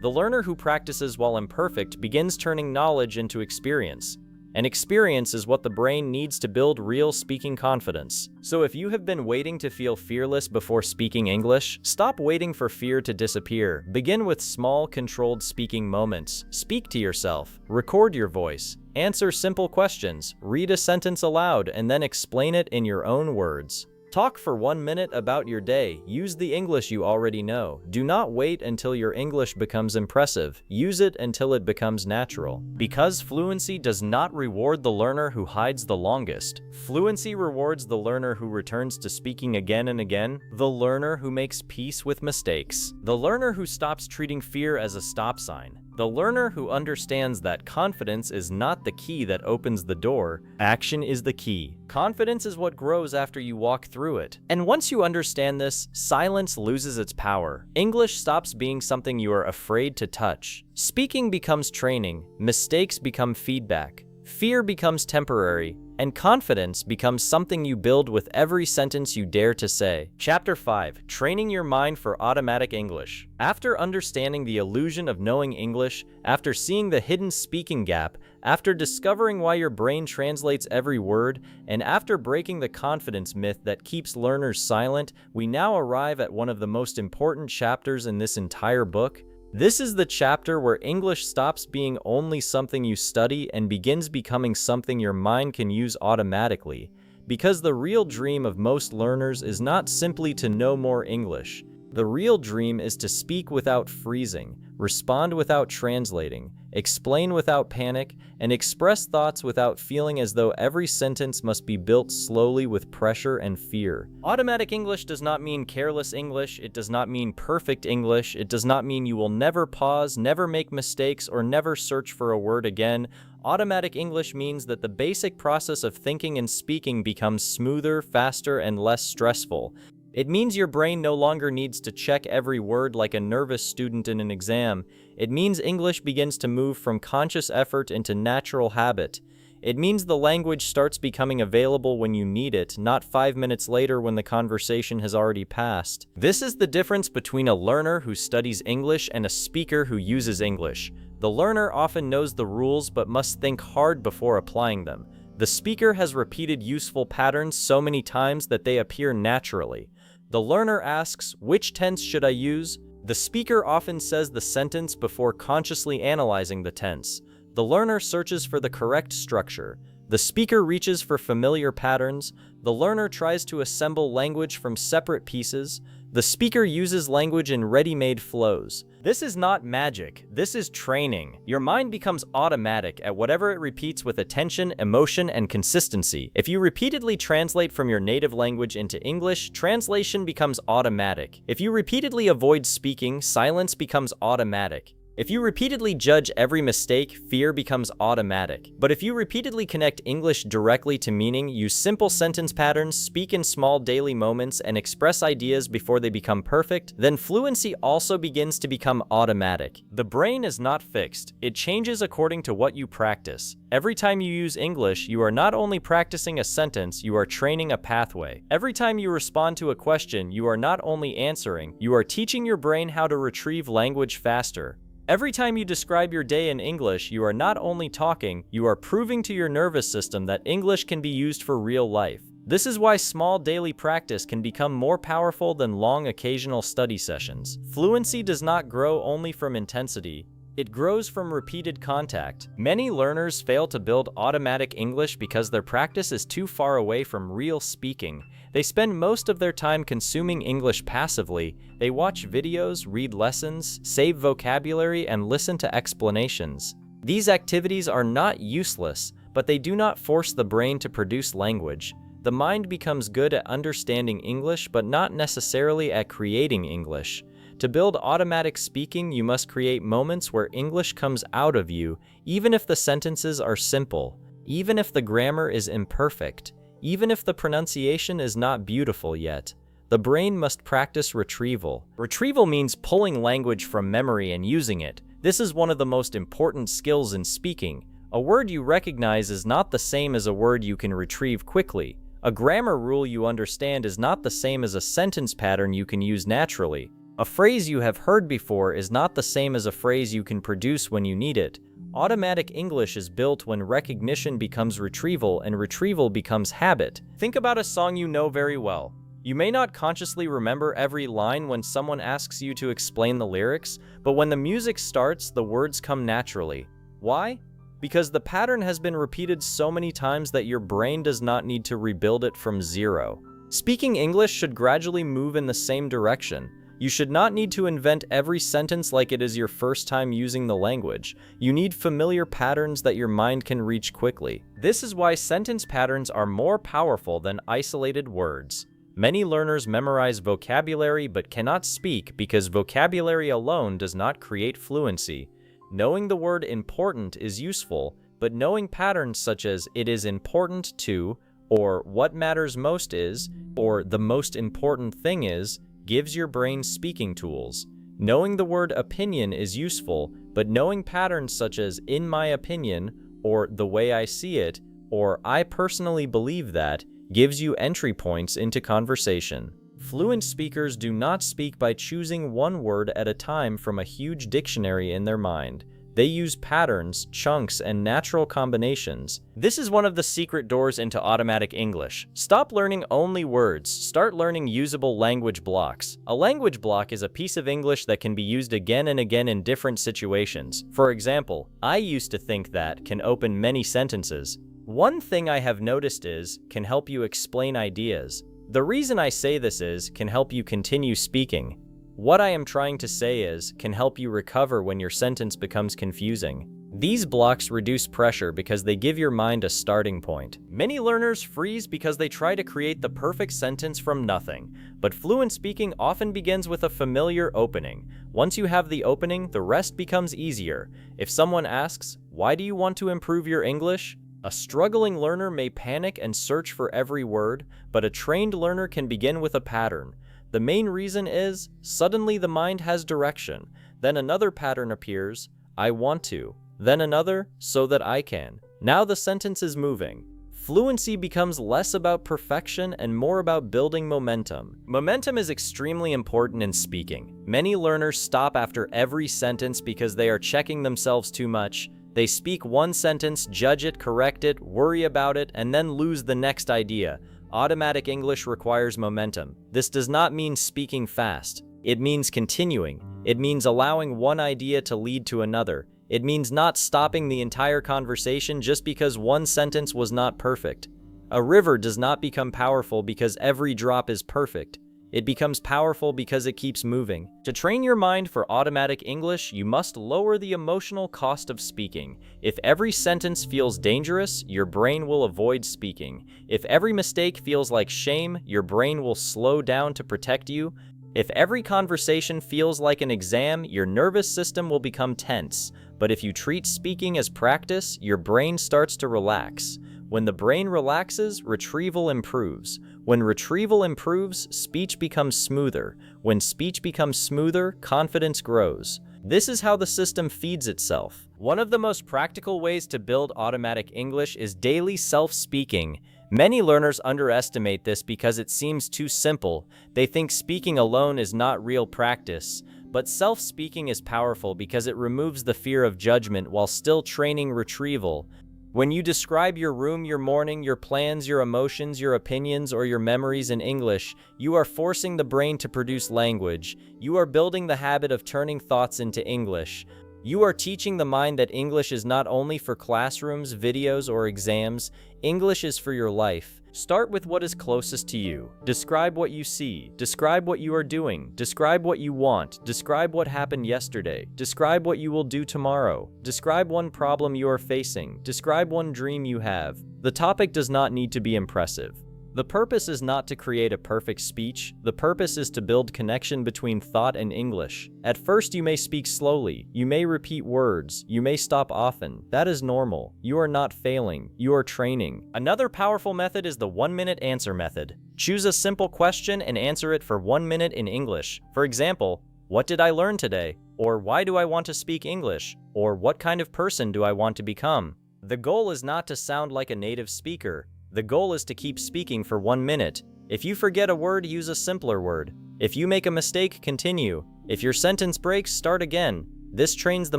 The learner who practices while imperfect begins turning knowledge into experience. And experience is what the brain needs to build real speaking confidence. So if you have been waiting to feel fearless before speaking English, stop waiting for fear to disappear. Begin with small, controlled speaking moments. Speak to yourself. Record your voice. Answer simple questions. Read a sentence aloud and then explain it in your own words. Talk for 1 minute about your day. Use the English you already know. Do not wait until your English becomes impressive. Use it until it becomes natural. Because fluency does not reward the learner who hides the longest. Fluency rewards the learner who returns to speaking again and again, the learner who makes peace with mistakes, the learner who stops treating fear as a stop sign, The learner who understands that confidence is not the key that opens the door, action is the key. Confidence is what grows after you walk through it. And once you understand this, silence loses its power. English stops being something you are afraid to touch. Speaking becomes training, mistakes become feedback, fear becomes temporary, and confidence becomes something you build with every sentence you dare to say. Chapter 5. Training your mind for automatic English. After understanding the illusion of knowing English, after seeing the hidden speaking gap, after discovering why your brain translates every word, and after breaking the confidence myth that keeps learners silent, we now arrive at one of the most important chapters in this entire book. This is the chapter where English stops being only something you study and begins becoming something your mind can use automatically. Because the real dream of most learners is not simply to know more English. The real dream is to speak without freezing, respond without translating, explain without panic, and express thoughts without feeling as though every sentence must be built slowly with pressure and fear. Automatic English does not mean careless English, it does not mean perfect English, it does not mean you will never pause, never make mistakes, or never search for a word again. Automatic English means that the basic process of thinking and speaking becomes smoother, faster, and less stressful. It means your brain no longer needs to check every word like a nervous student in an exam. It means English begins to move from conscious effort into natural habit. It means the language starts becoming available when you need it, not 5 minutes later when the conversation has already passed. This is the difference between a learner who studies English and a speaker who uses English. The learner often knows the rules but must think hard before applying them. The speaker has repeated useful patterns so many times that they appear naturally. The learner asks, "Which tense should I use?" The speaker often says the sentence before consciously analyzing the tense. The learner searches for the correct structure. The speaker reaches for familiar patterns. The learner tries to assemble language from separate pieces. The speaker uses language in ready-made flows. This is not magic, this is training. Your mind becomes automatic at whatever it repeats with attention, emotion, and consistency. If you repeatedly translate from your native language into English, translation becomes automatic. If you repeatedly avoid speaking, silence becomes automatic. If you repeatedly judge every mistake, fear becomes automatic. But if you repeatedly connect English directly to meaning, use simple sentence patterns, speak in small daily moments, and express ideas before they become perfect, then fluency also begins to become automatic. The brain is not fixed. It changes according to what you practice. Every time you use English, you are not only practicing a sentence, you are training a pathway. Every time you respond to a question, you are not only answering, you are teaching your brain how to retrieve language faster. Every time you describe your day in English, you are not only talking, you are proving to your nervous system that English can be used for real life. This is why small daily practice can become more powerful than long occasional study sessions. Fluency does not grow only from intensity. It grows from repeated contact. Many learners fail to build automatic English because their practice is too far away from real speaking. They spend most of their time consuming English passively. They watch videos, read lessons, save vocabulary, and listen to explanations. These activities are not useless, but they do not force the brain to produce language. The mind becomes good at understanding English, but not necessarily at creating English. To build automatic speaking, you must create moments where English comes out of you, even if the sentences are simple, even if the grammar is imperfect, even if the pronunciation is not beautiful yet. The brain must practice retrieval. Retrieval means pulling language from memory and using it. This is one of the most important skills in speaking. A word you recognize is not the same as a word you can retrieve quickly. A grammar rule you understand is not the same as a sentence pattern you can use naturally. A phrase you have heard before is not the same as a phrase you can produce when you need it. Automatic English is built when recognition becomes retrieval and retrieval becomes habit. Think about a song you know very well. You may not consciously remember every line when someone asks you to explain the lyrics, but when the music starts, the words come naturally. Why? Because the pattern has been repeated so many times that your brain does not need to rebuild it from zero. Speaking English should gradually move in the same direction. You should not need to invent every sentence like it is your first time using the language. You need familiar patterns that your mind can reach quickly. This is why sentence patterns are more powerful than isolated words. Many learners memorize vocabulary but cannot speak because vocabulary alone does not create fluency. Knowing the word important is useful, but knowing patterns such as it is important to, or what matters most is, or the most important thing is, gives your brain speaking tools. Knowing the word opinion is useful, but knowing patterns such as in my opinion, or the way I see it, or I personally believe that, gives you entry points into conversation. Fluent speakers do not speak by choosing one word at a time from a huge dictionary in their mind. They use patterns, chunks, and natural combinations. This is one of the secret doors into automatic English. Stop learning only words. Start learning usable language blocks. A language block is a piece of English that can be used again and again in different situations. For example, I used to think that can open many sentences. One thing I have noticed is can help you explain ideas. The reason I say this is can help you continue speaking. What I am trying to say is can help you recover when your sentence becomes confusing. These blocks reduce pressure because they give your mind a starting point. Many learners freeze because they try to create the perfect sentence from nothing, but fluent speaking often begins with a familiar opening. Once you have the opening, the rest becomes easier. If someone asks, "Why do you want to improve your English?" A struggling learner may panic and search for every word, but a trained learner can begin with a pattern. The main reason is, suddenly the mind has direction. Then another pattern appears, I want to. Then another, so that I can. Now the sentence is moving. Fluency becomes less about perfection and more about building momentum. Momentum is extremely important in speaking. Many learners stop after every sentence because they are checking themselves too much. They speak one sentence, judge it, correct it, worry about it, and then lose the next idea. Automatic English requires momentum. This does not mean speaking fast. It means continuing. It means allowing one idea to lead to another. It means not stopping the entire conversation just because one sentence was not perfect. A river does not become powerful because every drop is perfect. It becomes powerful because it keeps moving. To train your mind for automatic English, you must lower the emotional cost of speaking. If every sentence feels dangerous, your brain will avoid speaking. If every mistake feels like shame, your brain will slow down to protect you. If every conversation feels like an exam, your nervous system will become tense. But if you treat speaking as practice, your brain starts to relax. When the brain relaxes, retrieval improves. When retrieval improves, speech becomes smoother. When speech becomes smoother, confidence grows. This is how the system feeds itself. One of the most practical ways to build automatic English is daily self-speaking. Many learners underestimate this because it seems too simple. They think speaking alone is not real practice. But self-speaking is powerful because it removes the fear of judgment while still training retrieval. When you describe your room, your morning, your plans, your emotions, your opinions, or your memories in English, you are forcing the brain to produce language. You are building the habit of turning thoughts into English. You are teaching the mind that English is not only for classrooms, videos, or exams. English is for your life. Start with what is closest to you. Describe what you see. Describe what you are doing. Describe what you want. Describe what happened yesterday. Describe what you will do tomorrow. Describe one problem you are facing. Describe one dream you have. The topic does not need to be impressive. The purpose is not to create a perfect speech. The purpose is to build connection between thought and English. At first, you may speak slowly. You may repeat words. You may stop often. That is normal. You are not failing. You are training. Another powerful method is the 1-minute answer method. Choose a simple question and answer it for 1 minute in English. For example, what did I learn today? Or why do I want to speak English? Or what kind of person do I want to become? The goal is not to sound like a native speaker. The goal is to keep speaking for 1 minute. If you forget a word, use a simpler word. If you make a mistake, continue. If your sentence breaks, start again. This trains the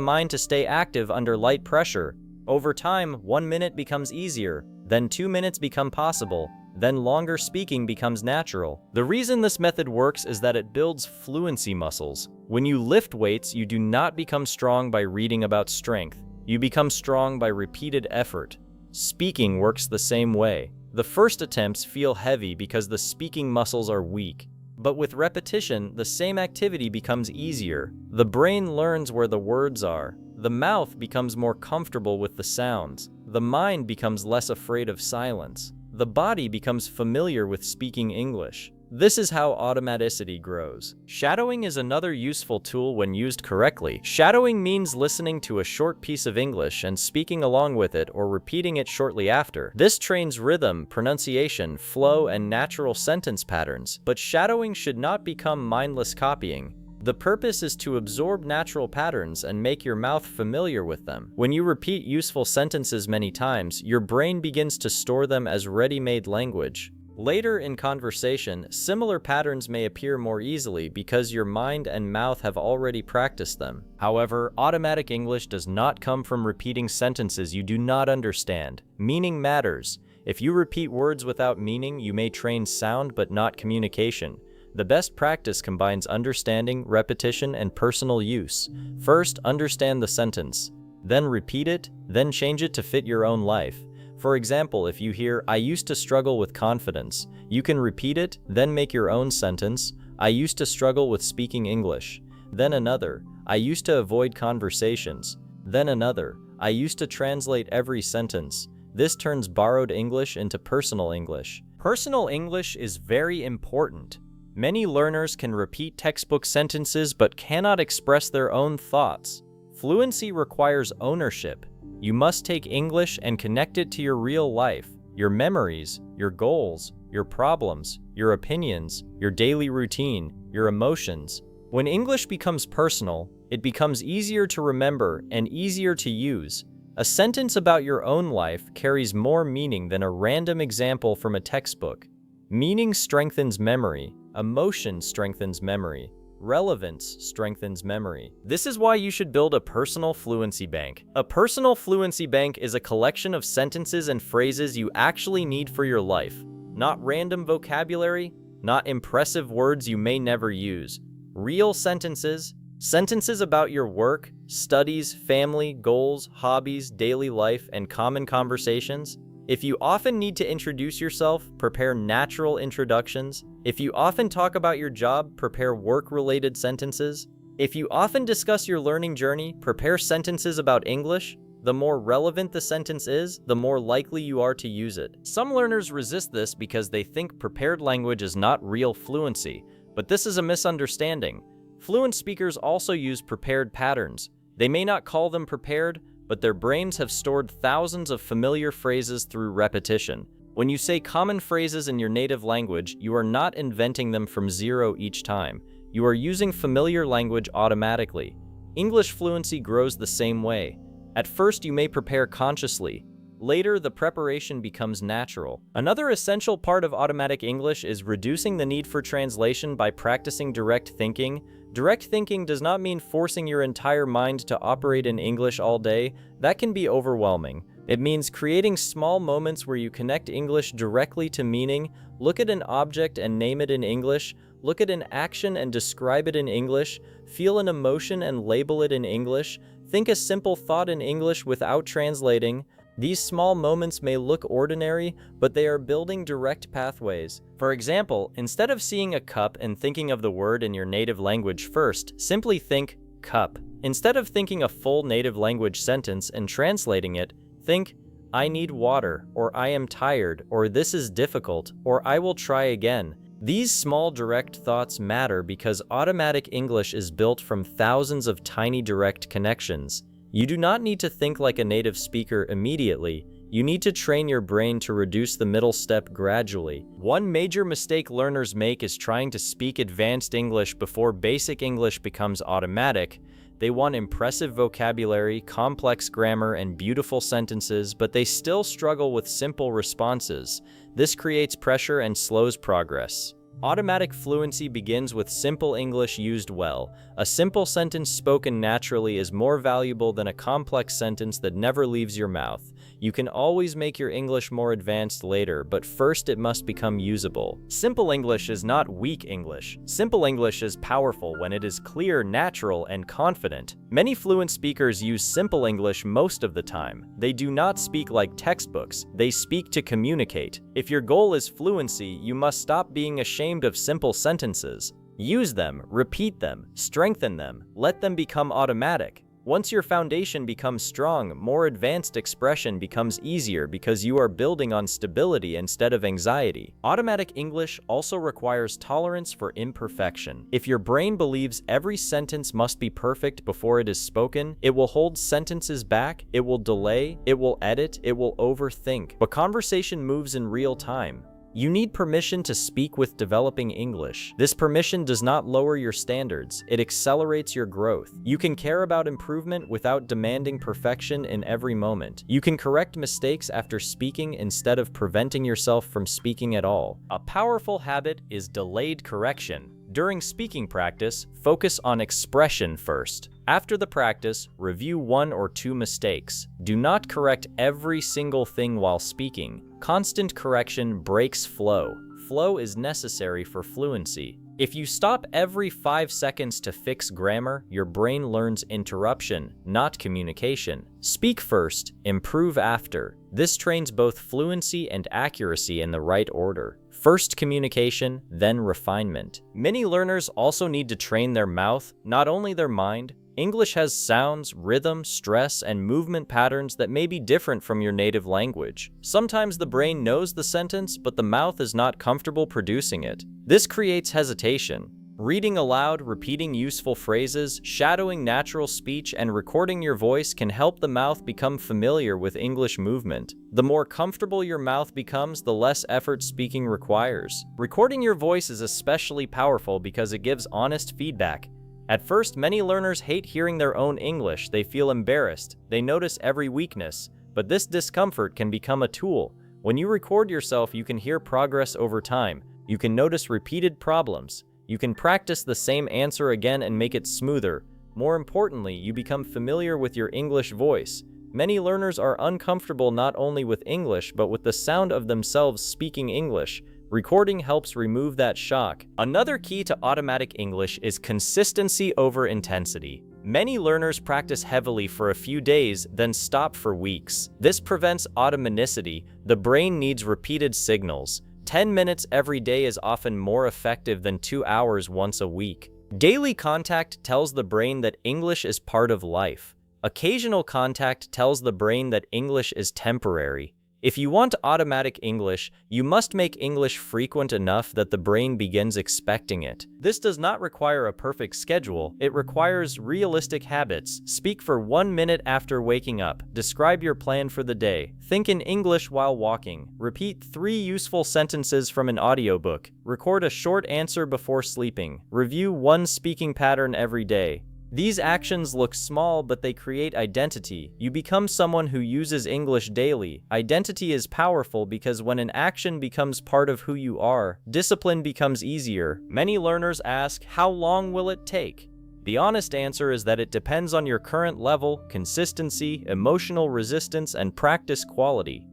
mind to stay active under light pressure. Over time, 1 minute becomes easier, then 2 minutes become possible, then longer speaking becomes natural. The reason this method works is that it builds fluency muscles. When you lift weights, you do not become strong by reading about strength. You become strong by repeated effort. Speaking works the same way. The first attempts feel heavy because the speaking muscles are weak. But with repetition, the same activity becomes easier. The brain learns where the words are. The mouth becomes more comfortable with the sounds. The mind becomes less afraid of silence. The body becomes familiar with speaking English. This is how automaticity grows. Shadowing is another useful tool when used correctly. Shadowing means listening to a short piece of English and speaking along with it or repeating it shortly after. This trains rhythm, pronunciation, flow, and natural sentence patterns, but shadowing should not become mindless copying. The purpose is to absorb natural patterns and make your mouth familiar with them. When you repeat useful sentences many times, your brain begins to store them as ready-made language. Later in conversation, similar patterns may appear more easily because your mind and mouth have already practiced them. However, automatic English does not come from repeating sentences you do not understand. Meaning matters. If you repeat words without meaning, you may train sound but not communication. The best practice combines understanding, repetition, and personal use. First, understand the sentence. Then repeat it, then change it to fit your own life. For example, if you hear, "I used to struggle with confidence," you can repeat it, then make your own sentence. "I used to struggle with speaking English." Then another, "I used to avoid conversations." Then another, "I used to translate every sentence." This turns borrowed English into personal English. Personal English is very important. Many learners can repeat textbook sentences but cannot express their own thoughts. Fluency requires ownership. You must take English and connect it to your real life, your memories, your goals, your problems, your opinions, your daily routine, your emotions. When English becomes personal, it becomes easier to remember and easier to use. A sentence about your own life carries more meaning than a random example from a textbook. Meaning strengthens memory. Emotion strengthens memory. Relevance strengthens memory. This is why you should build a personal fluency bank. A personal fluency bank is a collection of sentences and phrases you actually need for your life. Not random vocabulary, not impressive words you may never use. Real sentences. Sentences about your work, studies, family, goals, hobbies, daily life, and common conversations. If you often need to introduce yourself, prepare natural introductions. If you often talk about your job, prepare work-related sentences. If you often discuss your learning journey, prepare sentences about English. The more relevant the sentence is, the more likely you are to use it. Some learners resist this because they think prepared language is not real fluency, but this is a misunderstanding. Fluent speakers also use prepared patterns. They may not call them prepared, but their brains have stored thousands of familiar phrases through repetition. When you say common phrases in your native language, you are not inventing them from zero each time. You are using familiar language automatically. English fluency grows the same way. At first, you may prepare consciously. Later, the preparation becomes natural. Another essential part of automatic English is reducing the need for translation by practicing direct thinking. Direct thinking does not mean forcing your entire mind to operate in English all day. That can be overwhelming. It means creating small moments where you connect English directly to meaning. Look at an object and name it in English. Look at an action and describe it in English. Feel an emotion and label it in English. Think a simple thought in English without translating. These small moments may look ordinary, but they are building direct pathways. For example, instead of seeing a cup and thinking of the word in your native language first, simply think cup. Instead of thinking a full native language sentence and translating it, think, "I need water," or "I am tired," or "this is difficult," or "I will try again." These small direct thoughts matter because automatic English is built from thousands of tiny direct connections. You do not need to think like a native speaker immediately. You need to train your brain to reduce the middle step gradually. One major mistake learners make is trying to speak advanced English before basic English becomes automatic. They want impressive vocabulary, complex grammar, and beautiful sentences, but they still struggle with simple responses. This creates pressure and slows progress. Automatic fluency begins with simple English used well. A simple sentence spoken naturally is more valuable than a complex sentence that never leaves your mouth. You can always make your English more advanced later, but first it must become usable. Simple English is not weak English. Simple English is powerful when it is clear, natural, and confident. Many fluent speakers use simple English most of the time. They do not speak like textbooks. They speak to communicate. If your goal is fluency, you must stop being ashamed of simple sentences. Use them, repeat them, strengthen them, let them become automatic. Once your foundation becomes strong, more advanced expression becomes easier because you are building on stability instead of anxiety. Automatic English also requires tolerance for imperfection. If your brain believes every sentence must be perfect before it is spoken, it will hold sentences back, it will delay, it will edit, it will overthink. But conversation moves in real time. You need permission to speak with developing English. This permission does not lower your standards, it accelerates your growth. You can care about improvement without demanding perfection in every moment. You can correct mistakes after speaking instead of preventing yourself from speaking at all. A powerful habit is delayed correction. During speaking practice, focus on expression first. After the practice, review 1 or 2 mistakes. Do not correct every single thing while speaking. Constant correction breaks flow. Flow is necessary for fluency. If you stop every 5 seconds to fix grammar, your brain learns interruption, not communication. Speak first, improve after. This trains both fluency and accuracy in the right order. First communication, then refinement. Many learners also need to train their mouth, not only their mind. English has sounds, rhythm, stress, and movement patterns that may be different from your native language. Sometimes the brain knows the sentence, but the mouth is not comfortable producing it. This creates hesitation. Reading aloud, repeating useful phrases, shadowing natural speech, and recording your voice can help the mouth become familiar with English movement. The more comfortable your mouth becomes, the less effort speaking requires. Recording your voice is especially powerful because it gives honest feedback. At first, many learners hate hearing their own English. They feel embarrassed. They notice every weakness. But this discomfort can become a tool. When you record yourself, you can hear progress over time. You can notice repeated problems. You can practice the same answer again and make it smoother. More importantly, you become familiar with your English voice. Many learners are uncomfortable not only with English, but with the sound of themselves speaking English. Recording helps remove that shock. Another key to automatic English is consistency over intensity. Many learners practice heavily for a few days, then stop for weeks. This prevents automaticity. The brain needs repeated signals. 10 minutes every day is often more effective than 2 hours once a week. Daily contact tells the brain that English is part of life. Occasional contact tells the brain that English is temporary. If you want automatic English, you must make English frequent enough that the brain begins expecting it. This does not require a perfect schedule, it requires realistic habits. Speak for 1 minute after waking up. Describe your plan for the day. Think in English while walking. Repeat 3 useful sentences from an audiobook. Record a short answer before sleeping. Review 1 speaking pattern every day. These actions look small, but they create identity. You become someone who uses English daily. Identity is powerful because when an action becomes part of who you are, discipline becomes easier. Many learners ask, how long will it take? The honest answer is that it depends on your current level, consistency, emotional resistance, and practice quality.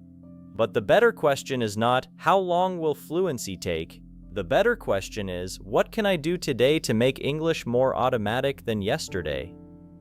But the better question is not, how long will fluency take? The better question is, what can I do today to make English more automatic than yesterday?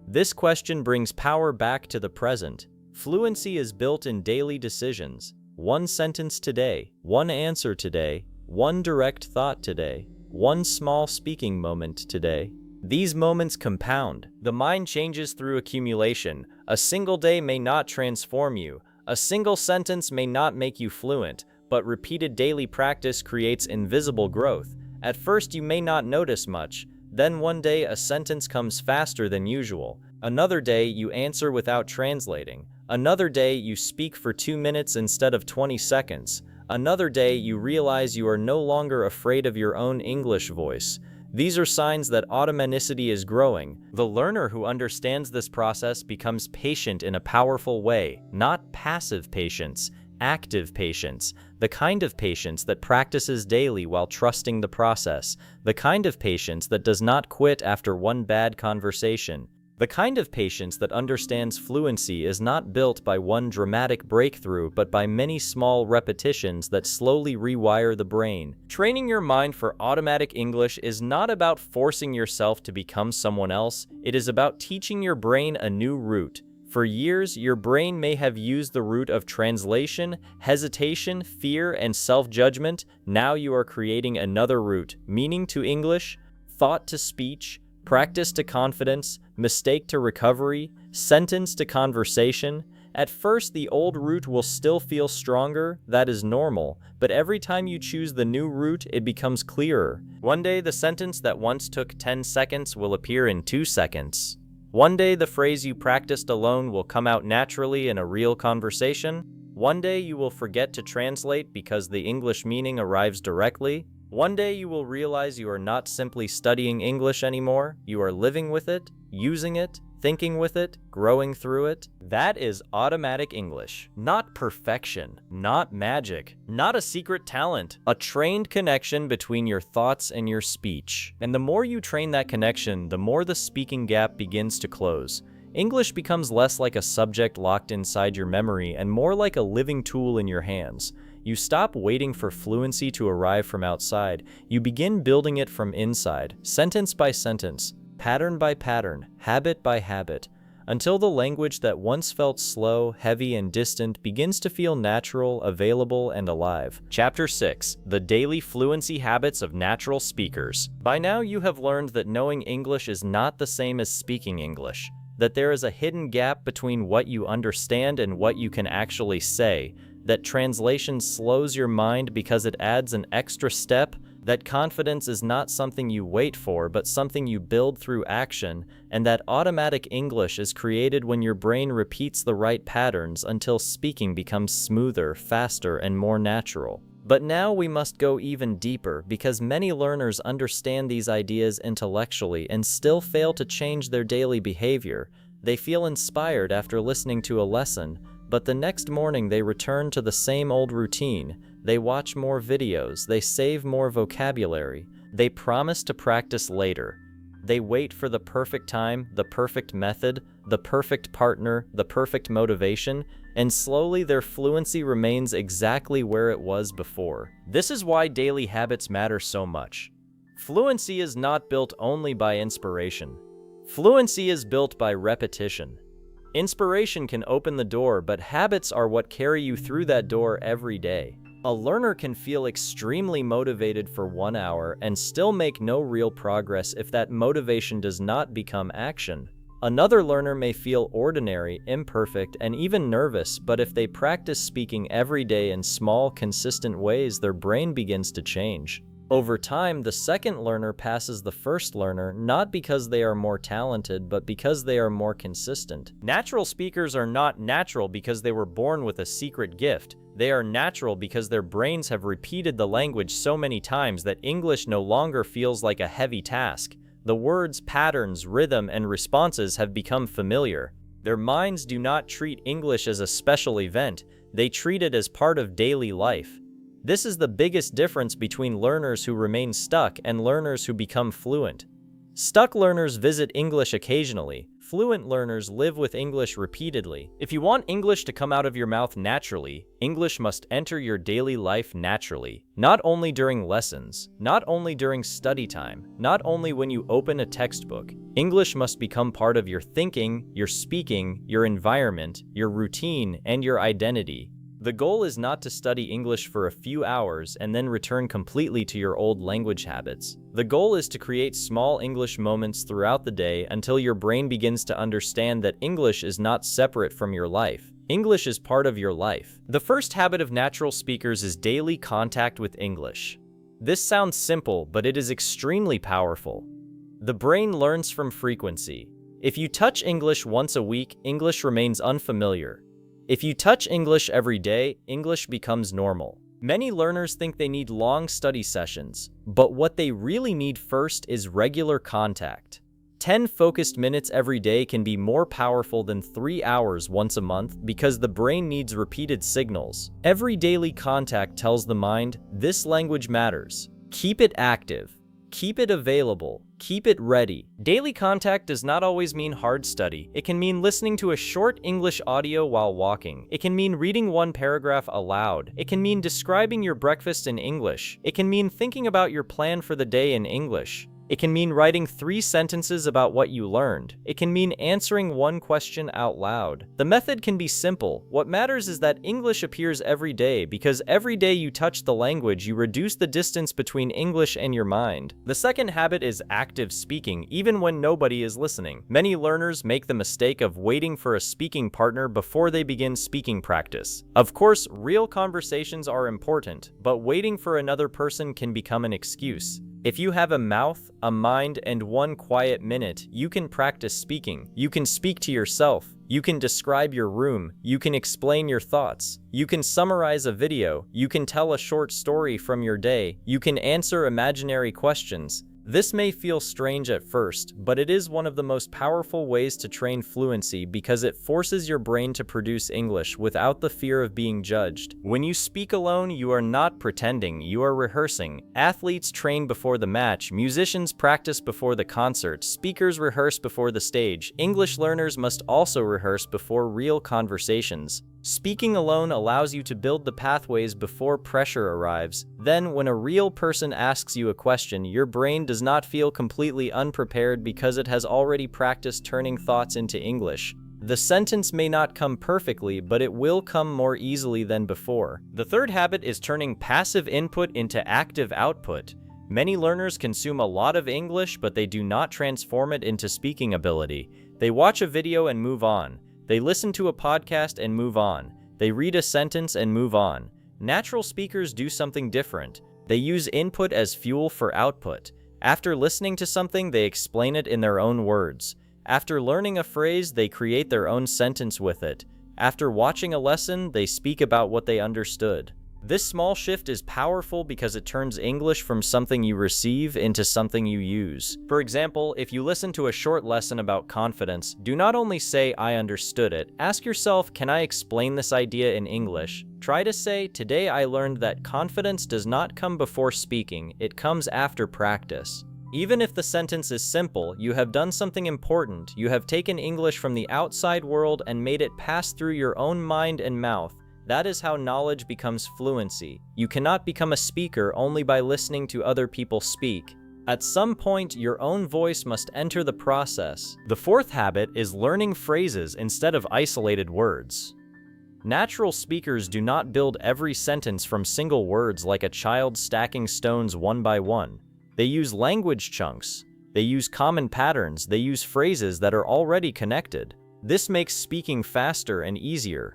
This question brings power back to the present. Fluency is built in daily decisions. 1 sentence today, 1 answer today, 1 direct thought today, 1 small speaking moment today. These moments compound. The mind changes through accumulation. A single day may not transform you. A single sentence may not make you fluent. But repeated daily practice creates invisible growth. At first, you may not notice much. Then one day, a sentence comes faster than usual. Another day, you answer without translating. Another day, you speak for 2 minutes instead of 20 seconds. Another day, you realize you are no longer afraid of your own English voice. These are signs that automaticity is growing. The learner who understands this process becomes patient in a powerful way, not passive patience. Active patience, the kind of patience that practices daily while trusting the process, the kind of patience that does not quit after 1 bad conversation. The kind of patience that understands fluency is not built by 1 dramatic breakthrough, but by many small repetitions that slowly rewire the brain. Training your mind for automatic English is not about forcing yourself to become someone else, it is about teaching your brain a new route. For years, your brain may have used the route of translation, hesitation, fear, and self-judgment. Now you are creating another route: meaning to English, thought to speech, practice to confidence, mistake to recovery, sentence to conversation. At first, the old route will still feel stronger, that is normal, but every time you choose the new route, it becomes clearer. One day, the sentence that once took 10 seconds will appear in 2 seconds. One day, the phrase you practiced alone will come out naturally in a real conversation. One day, you will forget to translate because the English meaning arrives directly. One day, you will realize you are not simply studying English anymore, you are living with it, using it, thinking with it, growing through it. That is automatic English. Not perfection, not magic, not a secret talent, a trained connection between your thoughts and your speech. And the more you train that connection, the more the speaking gap begins to close. English becomes less like a subject locked inside your memory and more like a living tool in your hands. You stop waiting for fluency to arrive from outside. You begin building it from inside, sentence by sentence, pattern by pattern, habit by habit, until the language that once felt slow, heavy, and distant begins to feel natural, available, and alive. Chapter 6: The Daily Fluency Habits of Natural Speakers. By now you have learned that knowing English is not the same as speaking English, that there is a hidden gap between what you understand and what you can actually say, that translation slows your mind because it adds an extra step, that confidence is not something you wait for, but something you build through action, and that automatic English is created when your brain repeats the right patterns until speaking becomes smoother, faster, and more natural. But now we must go even deeper, because many learners understand these ideas intellectually and still fail to change their daily behavior. They feel inspired after listening to a lesson, but the next morning they return to the same old routine. They watch more videos, they save more vocabulary, they promise to practice later. They wait for the perfect time, the perfect method, the perfect partner, the perfect motivation, and slowly their fluency remains exactly where it was before. This is why daily habits matter so much. Fluency is not built only by inspiration. Fluency is built by repetition. Inspiration can open the door, but habits are what carry you through that door every day. A learner can feel extremely motivated for 1 hour and still make no real progress if that motivation does not become action. Another learner may feel ordinary, imperfect, and even nervous, but if they practice speaking every day in small, consistent ways, their brain begins to change. Over time, the second learner passes the first learner, not because they are more talented, but because they are more consistent. Natural speakers are not natural because they were born with a secret gift. They are natural because their brains have repeated the language so many times that English no longer feels like a heavy task. The words, patterns, rhythm, and responses have become familiar. Their minds do not treat English as a special event. They treat it as part of daily life. This is the biggest difference between learners who remain stuck and learners who become fluent. Stuck learners visit English occasionally. Fluent learners live with English repeatedly. If you want English to come out of your mouth naturally, English must enter your daily life naturally. Not only during lessons, not only during study time, not only when you open a textbook. English must become part of your thinking, your speaking, your environment, your routine, and your identity. The goal is not to study English for a few hours and then return completely to your old language habits. The goal is to create small English moments throughout the day until your brain begins to understand that English is not separate from your life. English is part of your life. The first habit of natural speakers is daily contact with English. This sounds simple, but it is extremely powerful. The brain learns from frequency. If you touch English once a week, English remains unfamiliar. If you touch English every day, English becomes normal. Many learners think they need long study sessions, but what they really need first is regular contact. 10 focused minutes every day can be more powerful than 3 hours once a month because the brain needs repeated signals. Every daily contact tells the mind, this language matters. Keep it active. Keep it available. Keep it ready. Daily contact does not always mean hard study. It can mean listening to a short English audio while walking. It can mean reading one paragraph aloud. It can mean describing your breakfast in English. It can mean thinking about your plan for the day in English. It can mean writing 3 sentences about what you learned. It can mean answering one question out loud. The method can be simple. What matters is that English appears every day, because every day you touch the language, you reduce the distance between English and your mind. The second habit is active speaking, even when nobody is listening. Many learners make the mistake of waiting for a speaking partner before they begin speaking practice. Of course, real conversations are important, but waiting for another person can become an excuse. If you have a mouth, a mind, and 1 quiet minute, you can practice speaking. You can speak to yourself. You can describe your room. You can explain your thoughts. You can summarize a video. You can tell a short story from your day. You can answer imaginary questions. This may feel strange at first, but it is one of the most powerful ways to train fluency because it forces your brain to produce English without the fear of being judged. When you speak alone, you are not pretending, you are rehearsing. Athletes train before the match, musicians practice before the concert, speakers rehearse before the stage. English learners must also rehearse before real conversations. Speaking alone allows you to build the pathways before pressure arrives. Then, when a real person asks you a question, your brain does not feel completely unprepared because it has already practiced turning thoughts into English. The sentence may not come perfectly, but it will come more easily than before. The third habit is turning passive input into active output. Many learners consume a lot of English, but they do not transform it into speaking ability. They watch a video and move on. They listen to a podcast and move on. They read a sentence and move on. Natural speakers do something different. They use input as fuel for output. After listening to something, they explain it in their own words. After learning a phrase, they create their own sentence with it. After watching a lesson, they speak about what they understood. This small shift is powerful because it turns English from something you receive into something you use. For example, if you listen to a short lesson about confidence, do not only say, "I understood it." Ask yourself, "Can I explain this idea in English?" Try to say, "Today I learned that confidence does not come before speaking, it comes after practice." Even if the sentence is simple, you have done something important. You have taken English from the outside world and made it pass through your own mind and mouth. That is how knowledge becomes fluency. You cannot become a speaker only by listening to other people speak. At some point, your own voice must enter the process. The fourth habit is learning phrases instead of isolated words. Natural speakers do not build every sentence from single words like a child stacking stones one by one. They use language chunks. They use common patterns. They use phrases that are already connected. This makes speaking faster and easier.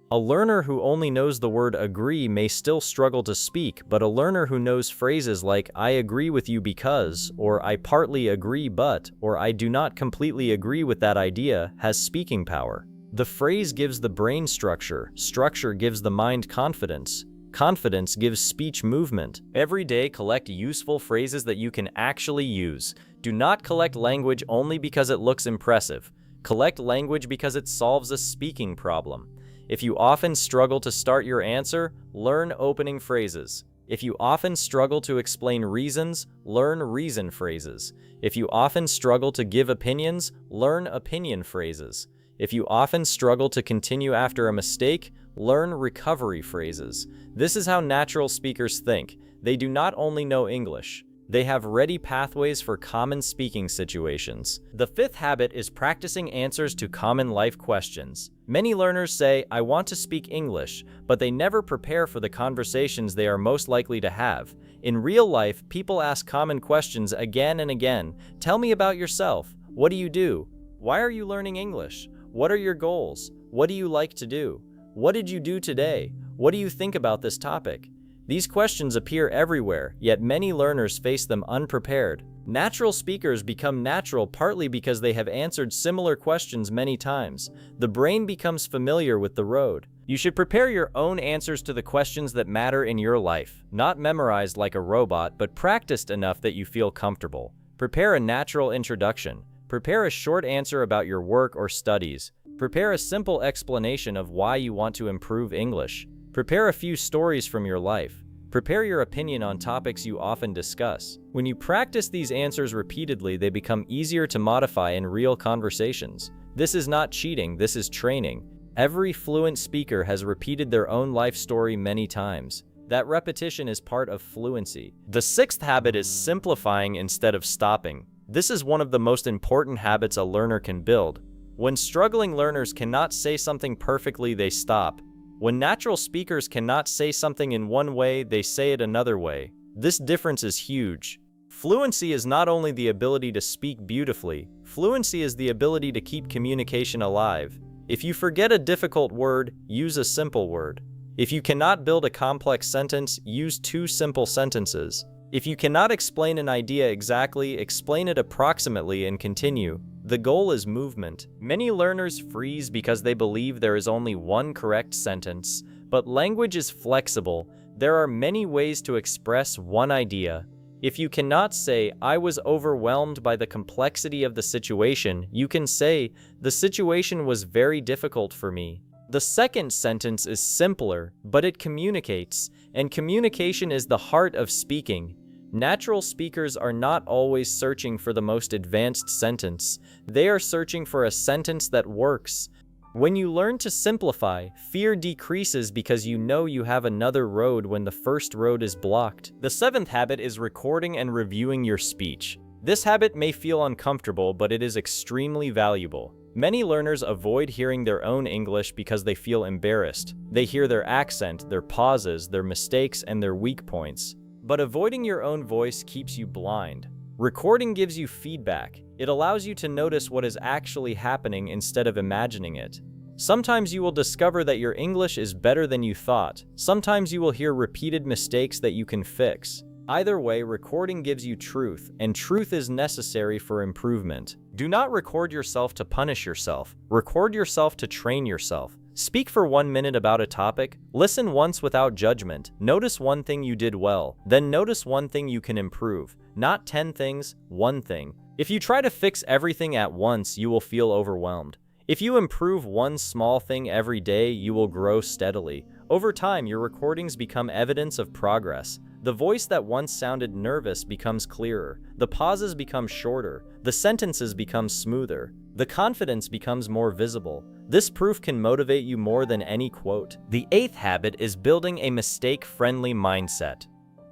A learner who only knows the word agree may still struggle to speak, but a learner who knows phrases like "I agree with you because," or "I partly agree but," or "I do not completely agree with that idea" has speaking power. The phrase gives the brain structure, structure gives the mind confidence, confidence gives speech movement. Every day, collect useful phrases that you can actually use. Do not collect language only because it looks impressive. Collect language because it solves a speaking problem. If you often struggle to start your answer, learn opening phrases. If you often struggle to explain reasons, learn reason phrases. If you often struggle to give opinions, learn opinion phrases. If you often struggle to continue after a mistake, learn recovery phrases. This is how natural speakers think. They do not only know English. They have ready pathways for common speaking situations. The fifth habit is practicing answers to common life questions. Many learners say, "I want to speak English," but they never prepare for the conversations they are most likely to have. In real life, people ask common questions again and again. Tell me about yourself. What do you do? Why are you learning English? What are your goals? What do you like to do? What did you do today? What do you think about this topic? These questions appear everywhere, yet many learners face them unprepared. Natural speakers become natural partly because they have answered similar questions many times. The brain becomes familiar with the road. You should prepare your own answers to the questions that matter in your life, not memorized like a robot, but practiced enough that you feel comfortable. Prepare a natural introduction. Prepare a short answer about your work or studies. Prepare a simple explanation of why you want to improve English. Prepare a few stories from your life. Prepare your opinion on topics you often discuss. When you practice these answers repeatedly, they become easier to modify in real conversations. This is not cheating, this is training. Every fluent speaker has repeated their own life story many times. That repetition is part of fluency. The sixth habit is simplifying instead of stopping. This is one of the most important habits a learner can build. When struggling learners cannot say something perfectly, they stop. When natural speakers cannot say something in one way, they say it another way. This difference is huge. Fluency is not only the ability to speak beautifully, fluency is the ability to keep communication alive. If you forget a difficult word, use a simple word. If you cannot build a complex sentence, use two simple sentences. If you cannot explain an idea exactly, explain it approximately and continue. The goal is movement. Many learners freeze because they believe there is only one correct sentence, but language is flexible. There are many ways to express one idea. If you cannot say, "I was overwhelmed by the complexity of the situation," you can say, "The situation was very difficult for me." The second sentence is simpler, but it communicates, and communication is the heart of speaking. Natural speakers are not always searching for the most advanced sentence. They are searching for a sentence that works. When you learn to simplify, fear decreases because you know you have another road when the first road is blocked. The seventh habit is recording and reviewing your speech. This habit may feel uncomfortable, but it is extremely valuable. Many learners avoid hearing their own English because they feel embarrassed. They hear their accent, their pauses, their mistakes, and their weak points. But avoiding your own voice keeps you blind. Recording gives you feedback. It allows you to notice what is actually happening instead of imagining it. Sometimes you will discover that your English is better than you thought. Sometimes you will hear repeated mistakes that you can fix. Either way, recording gives you truth, and truth is necessary for improvement. Do not record yourself to punish yourself. Record yourself to train yourself. Speak for 1 minute about a topic. Listen once without judgment. Notice one thing you did well. Then notice one thing you can improve. Not 10 things, one thing. If you try to fix everything at once, you will feel overwhelmed. If you improve one small thing every day, you will grow steadily. Over time, your recordings become evidence of progress. The voice that once sounded nervous becomes clearer. The pauses become shorter. The sentences become smoother. The confidence becomes more visible. This proof can motivate you more than any quote. The eighth habit is building a mistake-friendly mindset.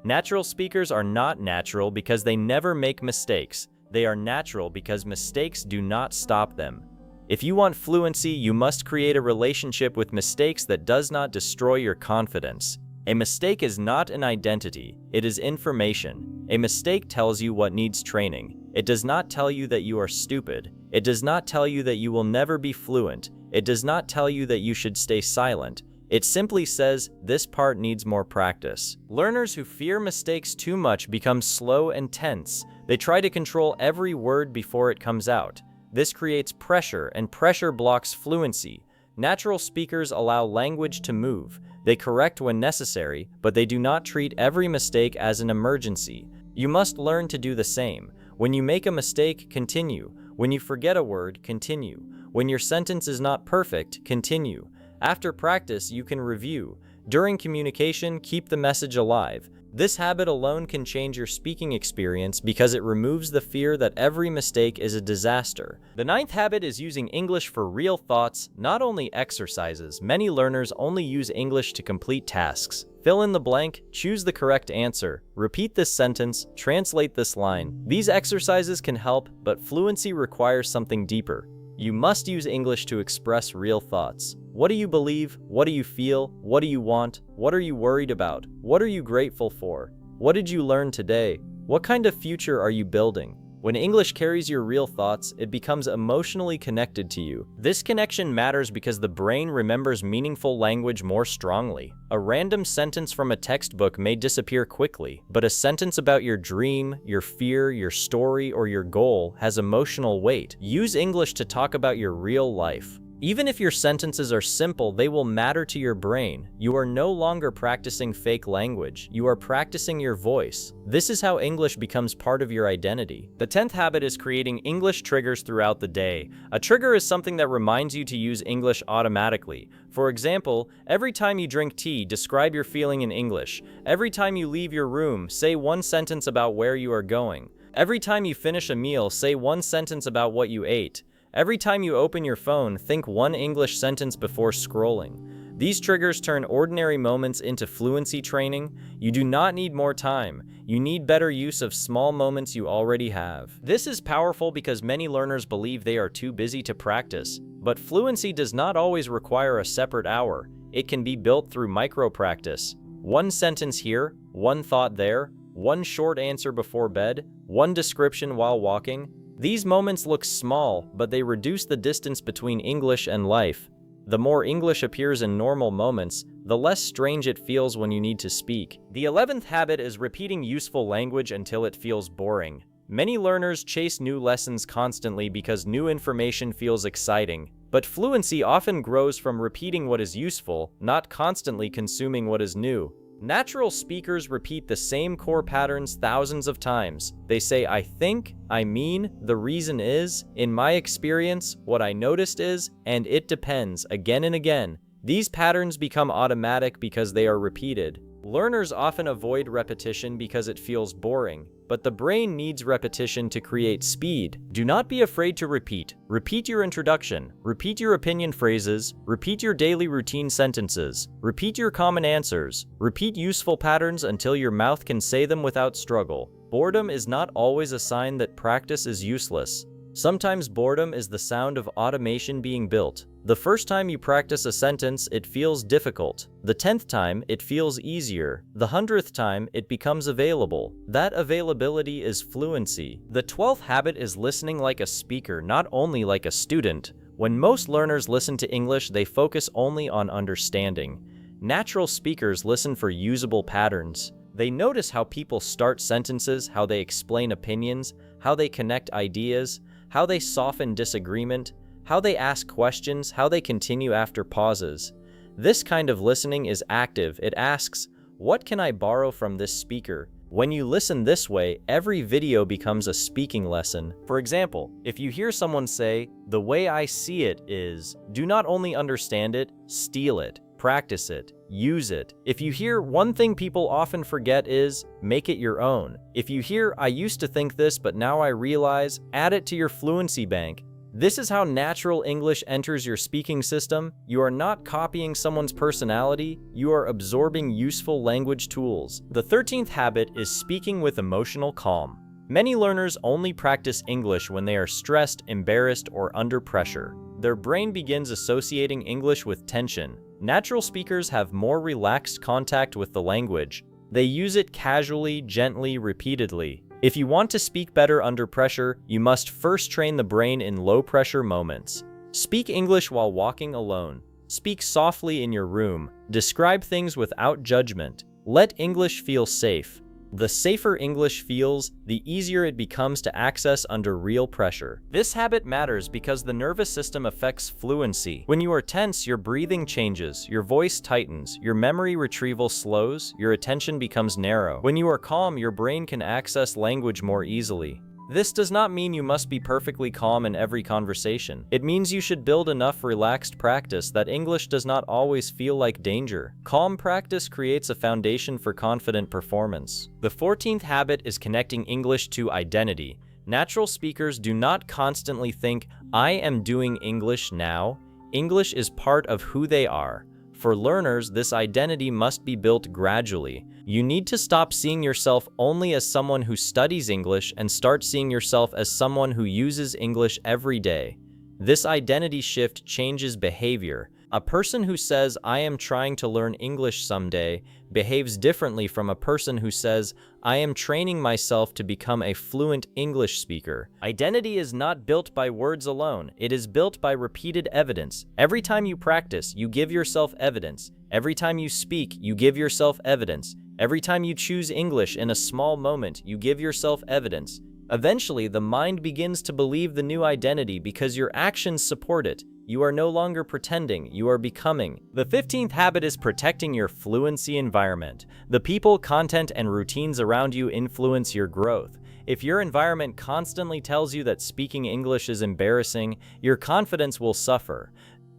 Natural speakers are not natural because they never make mistakes. They are natural because mistakes do not stop them. If you want fluency, you must create a relationship with mistakes that does not destroy your confidence. A mistake is not an identity, it is information. A mistake tells you what needs training. It does not tell you that you are stupid. It does not tell you that you will never be fluent. It does not tell you that you should stay silent. It simply says, this part needs more practice. Learners who fear mistakes too much become slow and tense. They try to control every word before it comes out. This creates pressure, and pressure blocks fluency. Natural speakers allow language to move. They correct when necessary, but they do not treat every mistake as an emergency. You must learn to do the same. When you make a mistake, continue. When you forget a word, continue. When your sentence is not perfect, continue. After practice, you can review. During communication, keep the message alive. This habit alone can change your speaking experience because it removes the fear that every mistake is a disaster. The ninth habit is using English for real thoughts, not only exercises. Many learners only use English to complete tasks. Fill in the blank, choose the correct answer, repeat this sentence, translate this line. These exercises can help, but fluency requires something deeper. You must use English to express real thoughts. What do you believe? What do you feel? What do you want? What are you worried about? What are you grateful for? What did you learn today? What kind of future are you building? When English carries your real thoughts, it becomes emotionally connected to you. This connection matters because the brain remembers meaningful language more strongly. A random sentence from a textbook may disappear quickly, but a sentence about your dream, your fear, your story, or your goal has emotional weight. Use English to talk about your real life. Even if your sentences are simple, they will matter to your brain. You are no longer practicing fake language. You are practicing your voice. This is how English becomes part of your identity. The 10th habit is creating English triggers throughout the day. A trigger is something that reminds you to use English automatically. For example, every time you drink tea, describe your feeling in English. Every time you leave your room, say one sentence about where you are going. Every time you finish a meal, say one sentence about what you ate. Every time you open your phone, think one English sentence before scrolling. These triggers turn ordinary moments into fluency training. You do not need more time. You need better use of small moments you already have. This is powerful because many learners believe they are too busy to practice, but fluency does not always require a separate hour. It can be built through micro-practice. One sentence here, one thought there, one short answer before bed, one description while walking. These moments look small, but they reduce the distance between English and life. The more English appears in normal moments, the less strange it feels when you need to speak. The 11th habit is repeating useful language until it feels boring. Many learners chase new lessons constantly because new information feels exciting, but fluency often grows from repeating what is useful, not constantly consuming what is new. Natural speakers repeat the same core patterns thousands of times. They say, I think, I mean, the reason is, in my experience, what I noticed is, and it depends, again and again. These patterns become automatic because they are repeated. Learners often avoid repetition because it feels boring, but the brain needs repetition to create speed. Do not be afraid to repeat. Repeat your introduction, repeat your opinion phrases, repeat your daily routine sentences, repeat your common answers, repeat useful patterns until your mouth can say them without struggle. Boredom is not always a sign that practice is useless. Sometimes boredom is the sound of automation being built. The first time you practice a sentence, it feels difficult. The 10th time, it feels easier. The 100th time, it becomes available. That availability is fluency. The 12th habit is listening like a speaker, not only like a student. When most learners listen to English, they focus only on understanding. Natural speakers listen for usable patterns. They notice how people start sentences, how they explain opinions, how they connect ideas, how they soften disagreement, how they ask questions, how they continue after pauses. This kind of listening is active. It asks, what can I borrow from this speaker? When you listen this way, every video becomes a speaking lesson. For example, if you hear someone say, the way I see it is, do not only understand it, steal it, practice it, use it. If you hear one thing people often forget is, make it your own. If you hear, I used to think this, but now I realize, add it to your fluency bank. This is how natural English enters your speaking system. You are not copying someone's personality, you are absorbing useful language tools. The 13th habit is speaking with emotional calm. Many learners only practice English when they are stressed, embarrassed, or under pressure. Their brain begins associating English with tension. Natural speakers have more relaxed contact with the language. They use it casually, gently, repeatedly. If you want to speak better under pressure, you must first train the brain in low-pressure moments. Speak English while walking alone. Speak softly in your room. Describe things without judgment. Let English feel safe. The safer English feels, the easier it becomes to access under real pressure. This habit matters because the nervous system affects fluency. When you are tense, your breathing changes, your voice tightens, your memory retrieval slows, your attention becomes narrow. When you are calm, your brain can access language more easily. This does not mean you must be perfectly calm in every conversation. It means you should build enough relaxed practice that English does not always feel like danger. Calm practice creates a foundation for confident performance. The 14th habit is connecting English to identity. Natural speakers do not constantly think, I am doing English now. English is part of who they are. For learners, this identity must be built gradually. You need to stop seeing yourself only as someone who studies English and start seeing yourself as someone who uses English every day. This identity shift changes behavior. A person who says, I am trying to learn English someday, behaves differently from a person who says, I am training myself to become a fluent English speaker. Identity is not built by words alone. It is built by repeated evidence. Every time you practice, you give yourself evidence. Every time you speak, you give yourself evidence. Every time you choose English in a small moment, you give yourself evidence. Eventually, the mind begins to believe the new identity because your actions support it. You are no longer pretending, you are becoming. The 15th habit is protecting your fluency environment. The people, content, and routines around you influence your growth. If your environment constantly tells you that speaking English is embarrassing, your confidence will suffer.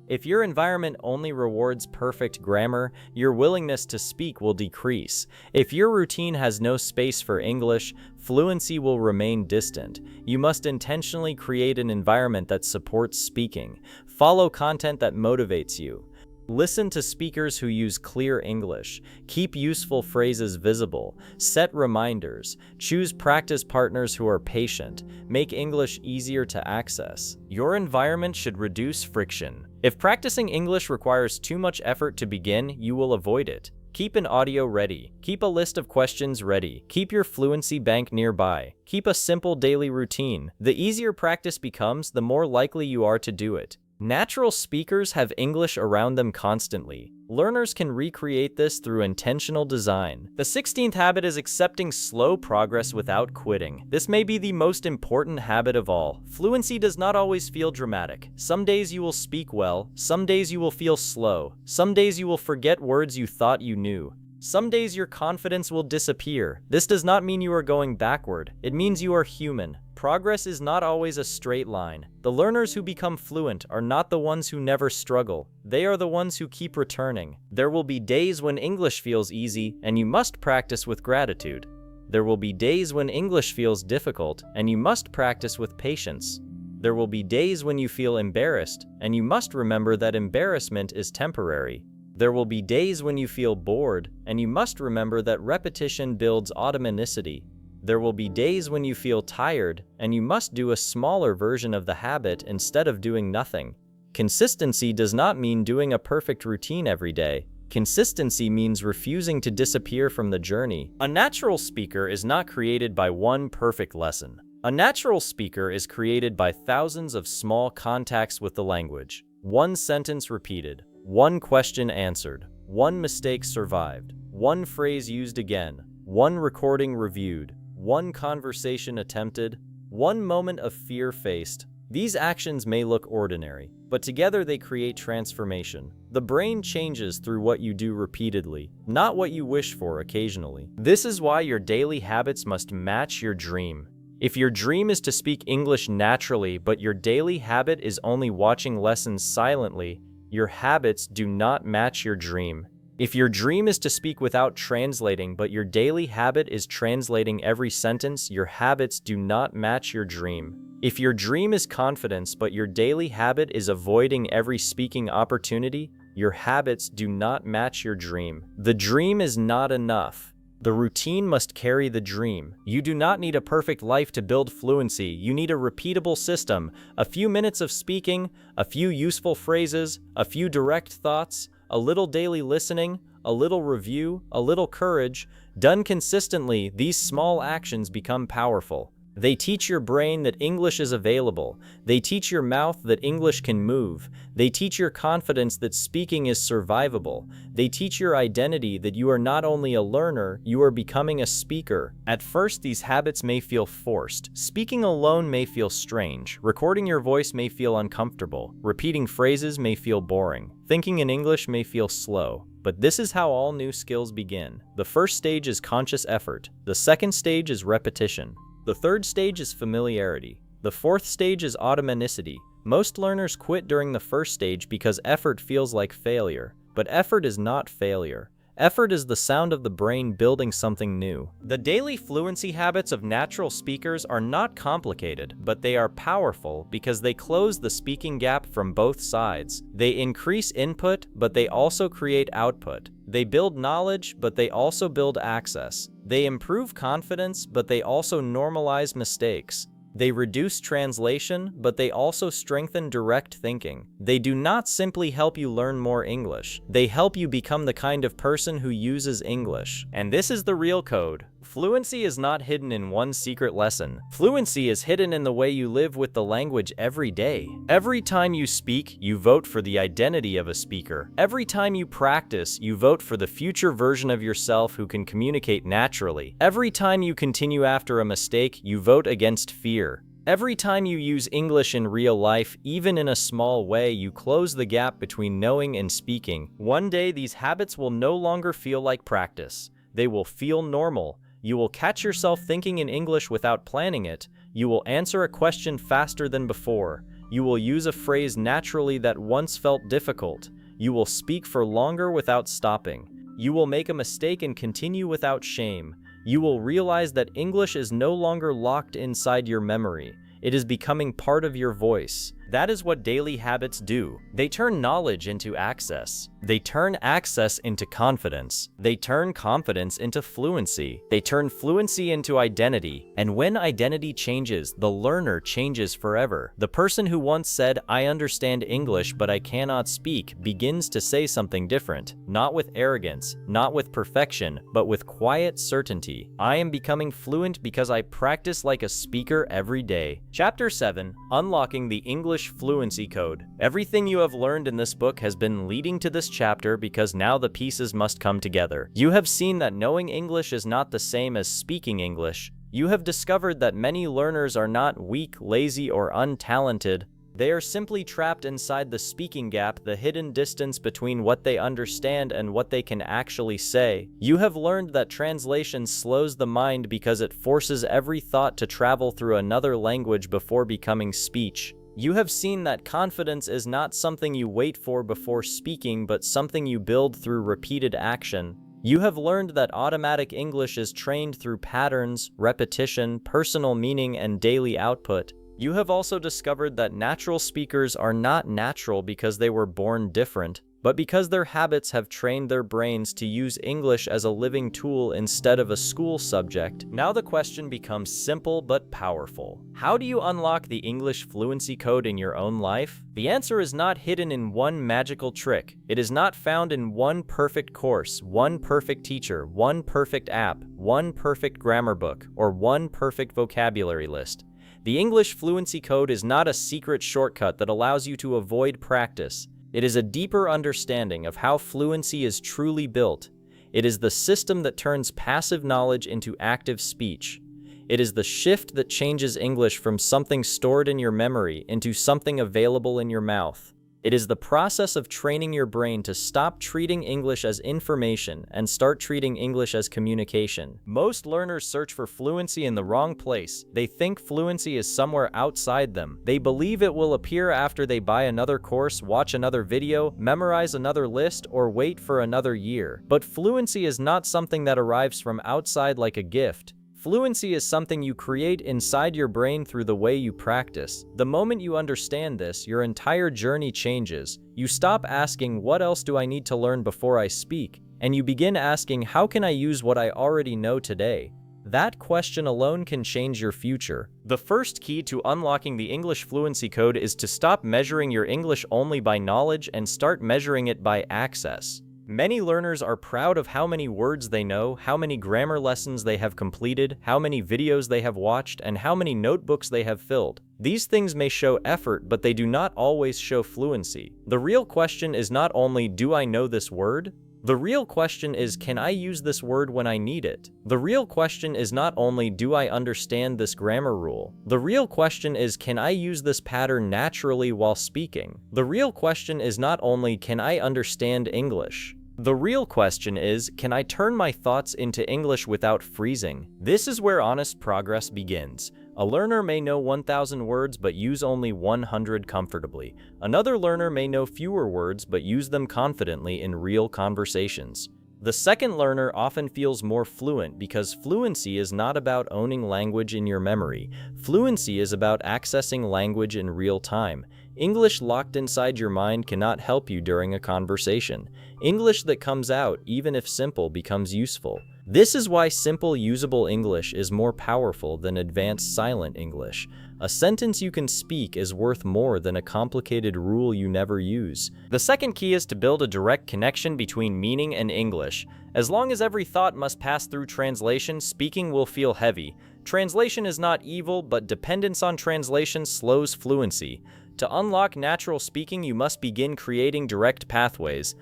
If your environment only rewards perfect grammar, your willingness to speak will decrease. If your routine has no space for English, fluency will remain distant. You must intentionally create an environment that supports speaking. Follow content that motivates you. Listen to speakers who use clear English. Keep useful phrases visible. Set reminders. Choose practice partners who are patient. Make English easier to access. Your environment should reduce friction. If practicing English requires too much effort to begin, you will avoid it. Keep an audio ready. Keep a list of questions ready. Keep your fluency bank nearby. Keep a simple daily routine. The easier practice becomes, the more likely you are to do it. Natural speakers have English around them constantly. Learners can recreate this through intentional design. The 16th habit is accepting slow progress without quitting. This may be the most important habit of all. Fluency does not always feel dramatic. Some days you will speak well, some days you will feel slow, some days you will forget words you thought you knew. Some days your confidence will disappear. This does not mean you are going backward. It means you are human. Progress is not always a straight line. The learners who become fluent are not the ones who never struggle. They are the ones who keep returning. There will be days when English feels easy, and you must practice with gratitude. There will be days when English feels difficult, and you must practice with patience. There will be days when you feel embarrassed, and you must remember that embarrassment is temporary. There will be days when you feel bored, and you must remember that repetition builds automaticity. There will be days when you feel tired, and you must do a smaller version of the habit instead of doing nothing. Consistency does not mean doing a perfect routine every day. Consistency means refusing to disappear from the journey. A natural speaker is not created by one perfect lesson. A natural speaker is created by thousands of small contacts with the language. One sentence repeated. One question answered, one mistake survived, one phrase used again, one recording reviewed, one conversation attempted, one moment of fear faced. These actions may look ordinary, but together they create transformation. The brain changes through what you do repeatedly, not what you wish for occasionally. This is why your daily habits must match your dream. If your dream is to speak English naturally, but your daily habit is only watching lessons silently, your habits do not match your dream. If your dream is to speak without translating, but your daily habit is translating every sentence, your habits do not match your dream. If your dream is confidence, but your daily habit is avoiding every speaking opportunity, your habits do not match your dream. The dream is not enough. The routine must carry the dream. You do not need a perfect life to build fluency. You need a repeatable system, a few minutes of speaking, a few useful phrases, a few direct thoughts, a little daily listening, a little review, a little courage. Done consistently, these small actions become powerful. They teach your brain that English is available. They teach your mouth that English can move. They teach your confidence that speaking is survivable. They teach your identity that you are not only a learner, you are becoming a speaker. At first, these habits may feel forced. Speaking alone may feel strange. Recording your voice may feel uncomfortable. Repeating phrases may feel boring. Thinking in English may feel slow. But this is how all new skills begin. The first stage is conscious effort. The second stage is repetition. The third stage is familiarity. The fourth stage is automaticity. Most learners quit during the first stage because effort feels like failure. But effort is not failure. Effort is the sound of the brain building something new. The daily fluency habits of natural speakers are not complicated, but they are powerful because they close the speaking gap from both sides. They increase input, but they also create output. They build knowledge, but they also build access. They improve confidence, but they also normalize mistakes. They reduce translation, but they also strengthen direct thinking. They do not simply help you learn more English. They help you become the kind of person who uses English. And this is the real code. Fluency is not hidden in one secret lesson. Fluency is hidden in the way you live with the language every day. Every time you speak, you vote for the identity of a speaker. Every time you practice, you vote for the future version of yourself who can communicate naturally. Every time you continue after a mistake, you vote against fear. Every time you use English in real life, even in a small way, you close the gap between knowing and speaking. One day, these habits will no longer feel like practice. They will feel normal. You will catch yourself thinking in English without planning it. You will answer a question faster than before. You will use a phrase naturally that once felt difficult. You will speak for longer without stopping. You will make a mistake and continue without shame. You will realize that English is no longer locked inside your memory. It is becoming part of your voice. That is what daily habits do. They turn knowledge into access. They turn access into confidence. They turn confidence into fluency. They turn fluency into identity. And when identity changes, the learner changes forever. The person who once said, "I understand English, but I cannot speak," begins to say something different. Not with arrogance, not with perfection, but with quiet certainty. I am becoming fluent because I practice like a speaker every day. Chapter 7. Unlocking the English Fluency Code. Everything you have learned in this book has been leading to this chapter because now the pieces must come together. You have seen that knowing English is not the same as speaking English. You have discovered that many learners are not weak, lazy, or untalented. They are simply trapped inside the speaking gap, the hidden distance between what they understand and what they can actually say. You have learned that translation slows the mind because it forces every thought to travel through another language before becoming speech. You have seen that confidence is not something you wait for before speaking, but something you build through repeated action. You have learned that automatic English is trained through patterns, repetition, personal meaning, and daily output. You have also discovered that natural speakers are not natural because they were born different, but because their habits have trained their brains to use English as a living tool instead of a school subject. Now the question becomes simple but powerful. How do you unlock the English fluency code in your own life? The answer is not hidden in one magical trick. It is not found in one perfect course, one perfect teacher, one perfect app, one perfect grammar book, or one perfect vocabulary list. The English fluency code is not a secret shortcut that allows you to avoid practice. It is a deeper understanding of how fluency is truly built. It is the system that turns passive knowledge into active speech. It is the shift that changes English from something stored in your memory into something available in your mouth. It is the process of training your brain to stop treating English as information and start treating English as communication. Most learners search for fluency in the wrong place. They think fluency is somewhere outside them. They believe it will appear after they buy another course, watch another video, memorize another list, or wait for another year. But fluency is not something that arrives from outside like a gift. Fluency is something you create inside your brain through the way you practice. The moment you understand this, your entire journey changes. You stop asking, "What else do I need to learn before I speak?" and you begin asking, "How can I use what I already know today?" That question alone can change your future. The first key to unlocking the English fluency code is to stop measuring your English only by knowledge and start measuring it by access. Many learners are proud of how many words they know, how many grammar lessons they have completed, how many videos they have watched, and how many notebooks they have filled. These things may show effort, but they do not always show fluency. The real question is not only, "Do I know this word?" The real question is, "Can I use this word when I need it?" The real question is not only, "Do I understand this grammar rule?" The real question is, "Can I use this pattern naturally while speaking?" The real question is not only, "Can I understand English?" The real question is, "Can I turn my thoughts into English without freezing?" This is where honest progress begins. A learner may know 1,000 words but use only 100 comfortably. Another learner may know fewer words but use them confidently in real conversations. The second learner often feels more fluent because fluency is not about owning language in your memory. Fluency is about accessing language in real time. English locked inside your mind cannot help you during a conversation. English that comes out, even if simple, becomes useful. This is why simple, usable English is more powerful than advanced silent English. A sentence you can speak is worth more than a complicated rule you never use. The second key is to build a direct connection between meaning and English. As long as every thought must pass through translation, speaking will feel heavy. Translation is not evil, but dependence on translation slows fluency. To unlock natural speaking, you must begin creating direct pathways.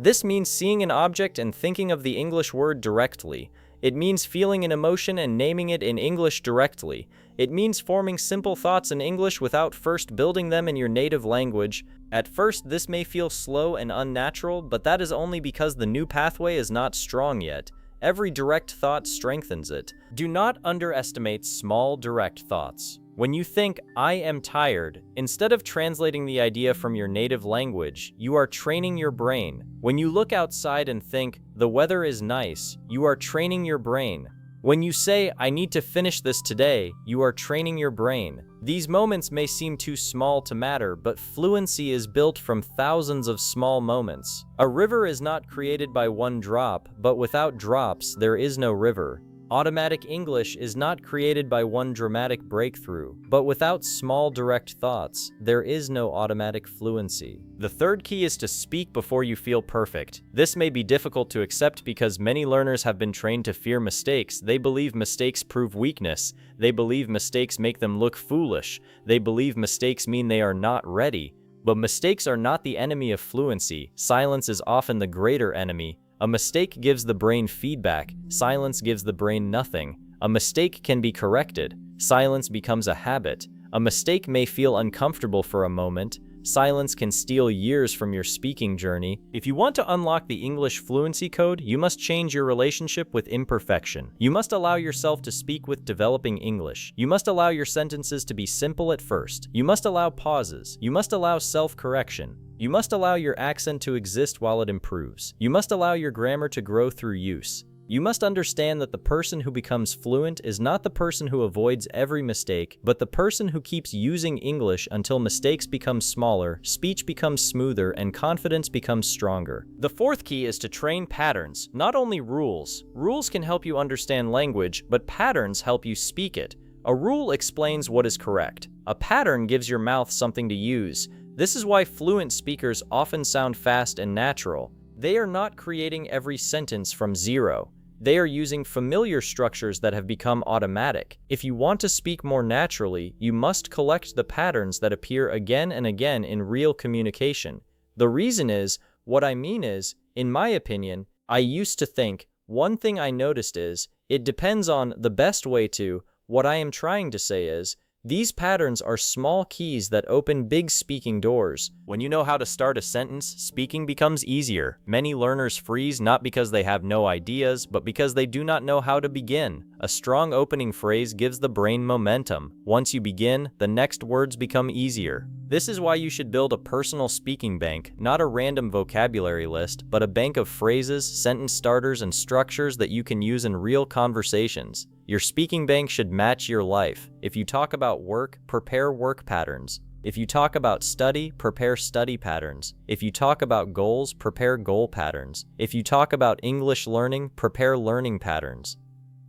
This means seeing an object and thinking of the English word directly. It means feeling an emotion and naming it in English directly. It means forming simple thoughts in English without first building them in your native language. At first, this may feel slow and unnatural, but that is only because the new pathway is not strong yet. Every direct thought strengthens it. Do not underestimate small, direct thoughts. When you think, "I am tired," instead of translating the idea from your native language, you are training your brain. When you look outside and think, "The weather is nice," you are training your brain. When you say, "I need to finish this today," you are training your brain. These moments may seem too small to matter, but fluency is built from thousands of small moments. A river is not created by one drop, but without drops, there is no river. Automatic English is not created by one dramatic breakthrough, but without small direct thoughts, there is no automatic fluency. The third key is to speak before you feel perfect. This may be difficult to accept because many learners have been trained to fear mistakes. They believe mistakes prove weakness. They believe mistakes make them look foolish. They believe mistakes mean they are not ready. But mistakes are not the enemy of fluency. Silence is often the greater enemy. A mistake gives the brain feedback. Silence gives the brain nothing. A mistake can be corrected. Silence becomes a habit. A mistake may feel uncomfortable for a moment. Silence can steal years from your speaking journey. If you want to unlock the English fluency code, you must change your relationship with imperfection. You must allow yourself to speak with developing English. You must allow your sentences to be simple at first. You must allow pauses. You must allow self-correction. You must allow your accent to exist while it improves. You must allow your grammar to grow through use. You must understand that the person who becomes fluent is not the person who avoids every mistake, but the person who keeps using English until mistakes become smaller, speech becomes smoother, and confidence becomes stronger. The fourth key is to train patterns, not only rules. Rules can help you understand language, but patterns help you speak it. A rule explains what is correct. A pattern gives your mouth something to use. This is why fluent speakers often sound fast and natural. They are not creating every sentence from zero. They are using familiar structures that have become automatic. If you want to speak more naturally, you must collect the patterns that appear again and again in real communication. The reason is, what I mean is, in my opinion, I used to think, one thing I noticed is, it depends on the best way to, what I am trying to say is, these patterns are small keys that open big speaking doors. When you know how to start a sentence, speaking becomes easier. Many learners freeze not because they have no ideas, but because they do not know how to begin. A strong opening phrase gives the brain momentum. Once you begin, the next words become easier. This is why you should build a personal speaking bank, not a random vocabulary list, but a bank of phrases, sentence starters, and structures that you can use in real conversations. Your speaking bank should match your life. If you talk about work, prepare work patterns. If you talk about study, prepare study patterns. If you talk about goals, prepare goal patterns. If you talk about English learning, prepare learning patterns.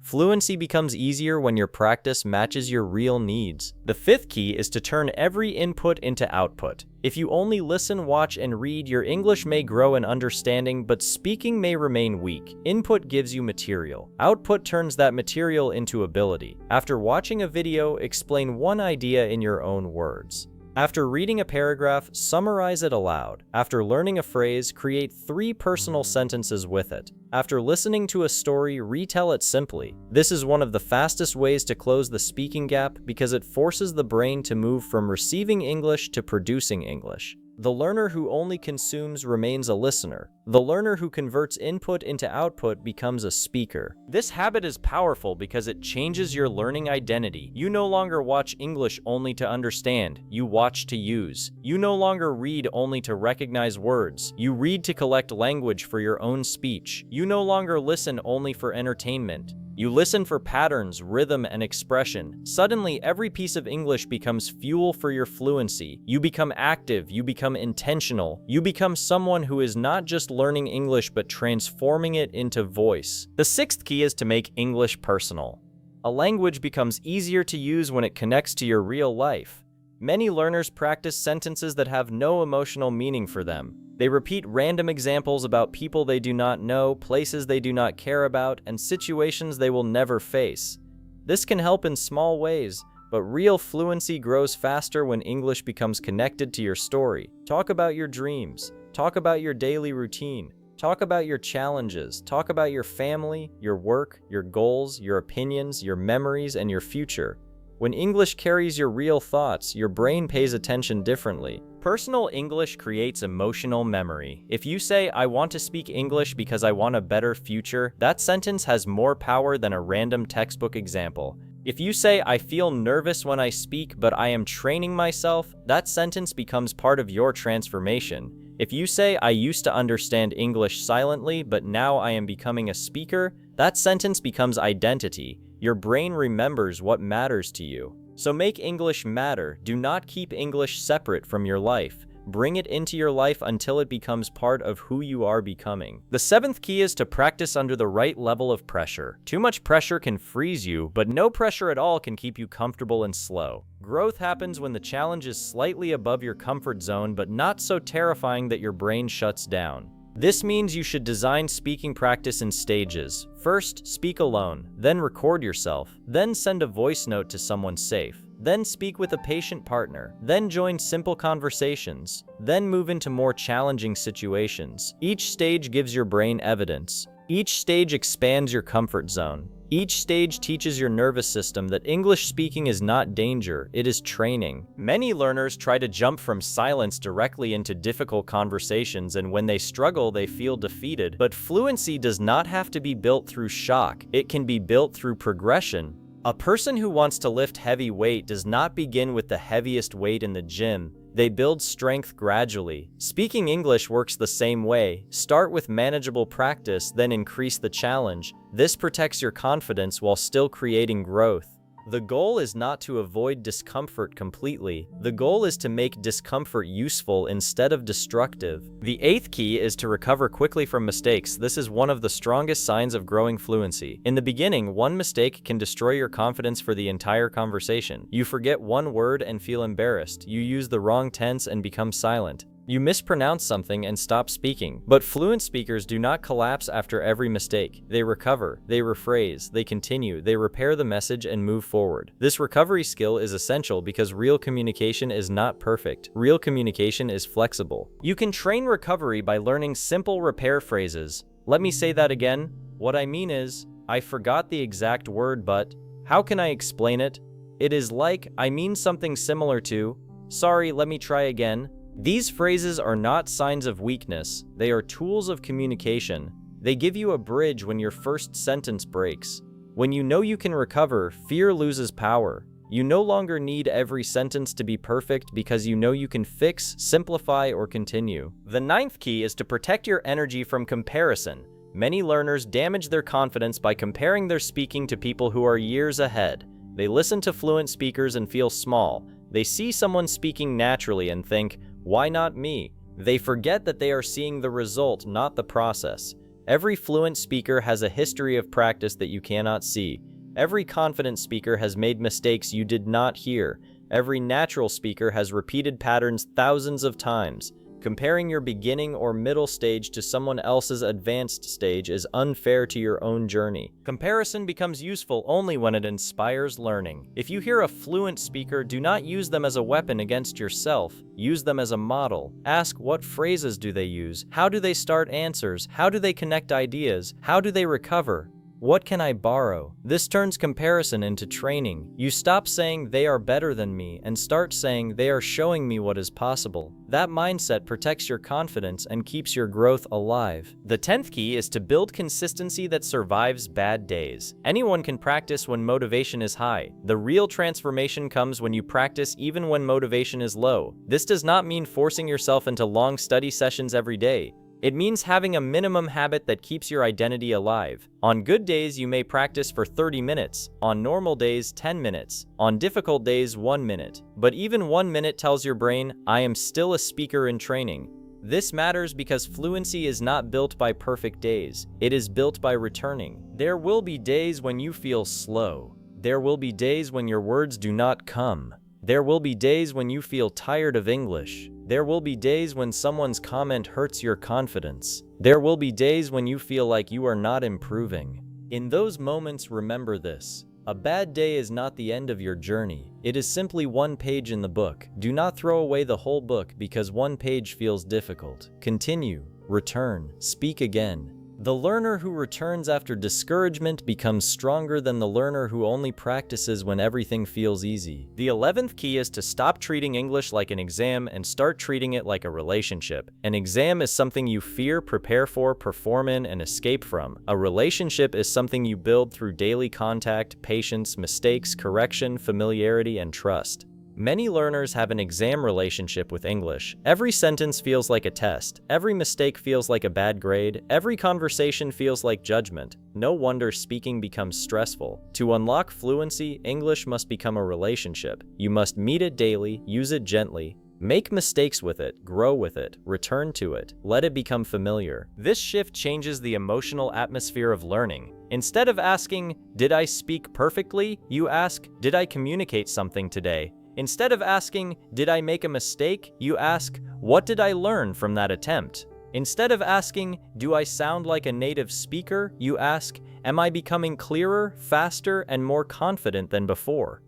Fluency becomes easier when your practice matches your real needs. The fifth key is to turn every input into output. If you only listen, watch, and read, your English may grow in understanding, but speaking may remain weak. Input gives you material. Output turns that material into ability. After watching a video, explain one idea in your own words. After reading a paragraph, summarize it aloud. After learning a phrase, create 3 personal sentences with it. After listening to a story, retell it simply. This is one of the fastest ways to close the speaking gap because it forces the brain to move from receiving English to producing English. The learner who only consumes remains a listener. The learner who converts input into output becomes a speaker. This habit is powerful because it changes your learning identity. You no longer watch English only to understand, you watch to use. You no longer read only to recognize words, you read to collect language for your own speech. You no longer listen only for entertainment. You listen for patterns, rhythm, and expression. Suddenly, every piece of English becomes fuel for your fluency. You become active, you become intentional. You become someone who is not just learning English but transforming it into voice. The sixth key is to make English personal. A language becomes easier to use when it connects to your real life. Many learners practice sentences that have no emotional meaning for them. They repeat random examples about people they do not know, places they do not care about, and situations they will never face. This can help in small ways, but real fluency grows faster when English becomes connected to your story. Talk about your dreams. Talk about your daily routine. Talk about your challenges. Talk about your family, your work, your goals, your opinions, your memories, and your future. When English carries your real thoughts, your brain pays attention differently. Personal English creates emotional memory. If you say, "I want to speak English because I want a better future," that sentence has more power than a random textbook example. If you say, "I feel nervous when I speak, but I am training myself," that sentence becomes part of your transformation. If you say, "I used to understand English silently, but now I am becoming a speaker," That sentence becomes identity. Your brain remembers what matters to you. So make English matter. Do not keep English separate from your life. Bring it into your life until it becomes part of who you are becoming. The seventh key is to practice under the right level of pressure. Too much pressure can freeze you, but no pressure at all can keep you comfortable and slow. Growth happens when the challenge is slightly above your comfort zone, but not so terrifying that your brain shuts down. This means you should design speaking practice in stages. First, speak alone, then record yourself, then send a voice note to someone safe. Then speak with a patient partner, then join simple conversations, then move into more challenging situations. Each stage gives your brain evidence. Each stage expands your comfort zone. Each stage teaches your nervous system that English speaking is not danger, it is training. Many learners try to jump from silence directly into difficult conversations, and when they struggle, they feel defeated. But fluency does not have to be built through shock. It can be built through progression. A person who wants to lift heavy weight does not begin with the heaviest weight in the gym. They build strength gradually. Speaking English works the same way. Start with manageable practice, then increase the challenge. This protects your confidence while still creating growth. The goal is not to avoid discomfort completely. The goal is to make discomfort useful instead of destructive. The eighth key is to recover quickly from mistakes. This is one of the strongest signs of growing fluency. In the beginning, one mistake can destroy your confidence for the entire conversation. You forget one word and feel embarrassed. You use the wrong tense and become silent. You mispronounce something and stop speaking. But fluent speakers do not collapse after every mistake. They recover, they rephrase, they continue, they repair the message and move forward. This recovery skill is essential because real communication is not perfect. Real communication is flexible. You can train recovery by learning simple repair phrases. Let me say that again. What I mean is, I forgot the exact word, but how can I explain it? It is like, I mean something similar to, sorry, let me try again. These phrases are not signs of weakness, they are tools of communication. They give you a bridge when your first sentence breaks. When you know you can recover, fear loses power. You no longer need every sentence to be perfect because you know you can fix, simplify, or continue. The ninth key is to protect your energy from comparison. Many learners damage their confidence by comparing their speaking to people who are years ahead. They listen to fluent speakers and feel small. They see someone speaking naturally and think, why not me? They forget that they are seeing the result, not the process. Every fluent speaker has a history of practice that you cannot see. Every confident speaker has made mistakes you did not hear. Every natural speaker has repeated patterns thousands of times. Comparing your beginning or middle stage to someone else's advanced stage is unfair to your own journey. Comparison becomes useful only when it inspires learning. If you hear a fluent speaker, do not use them as a weapon against yourself. Use them as a model. Ask, what phrases do they use? How do they start answers? How do they connect ideas? How do they recover? What can I borrow? This turns comparison into training. You stop saying they are better than me and start saying they are showing me what is possible. That mindset protects your confidence and keeps your growth alive. The 10th key is to build consistency that survives bad days. Anyone can practice when motivation is high. The real transformation comes when you practice even when motivation is low. This does not mean forcing yourself into long study sessions every day. It means having a minimum habit that keeps your identity alive. On good days, you may practice for 30 minutes. On normal days, 10 minutes. On difficult days, 1 minute. But even 1 minute tells your brain, I am still a speaker in training. This matters because fluency is not built by perfect days. It is built by returning. There will be days when you feel slow. There will be days when your words do not come. There will be days when you feel tired of English. There will be days when someone's comment hurts your confidence. There will be days when you feel like you are not improving. In those moments, remember this. A bad day is not the end of your journey. It is simply one page in the book. Do not throw away the whole book because one page feels difficult. Continue, return, speak again. The learner who returns after discouragement becomes stronger than the learner who only practices when everything feels easy. The 11th key is to stop treating English like an exam and start treating it like a relationship. An exam is something you fear, prepare for, perform in, and escape from. A relationship is something you build through daily contact, patience, mistakes, correction, familiarity, and trust. Many learners have an exam relationship with English. Every sentence feels like a test. Every mistake feels like a bad grade. Every conversation feels like judgment. No wonder speaking becomes stressful. To unlock fluency, English must become a relationship. You must meet it daily, use it gently, make mistakes with it, grow with it, return to it, let it become familiar. This shift changes the emotional atmosphere of learning. Instead of asking, "Did I speak perfectly?" you ask, "Did I communicate something today?" Instead of asking, "Did I make a mistake?" you ask, "What did I learn from that attempt?" Instead of asking, "Do I sound like a native speaker?" you ask, "Am I becoming clearer, faster, and more confident than before?"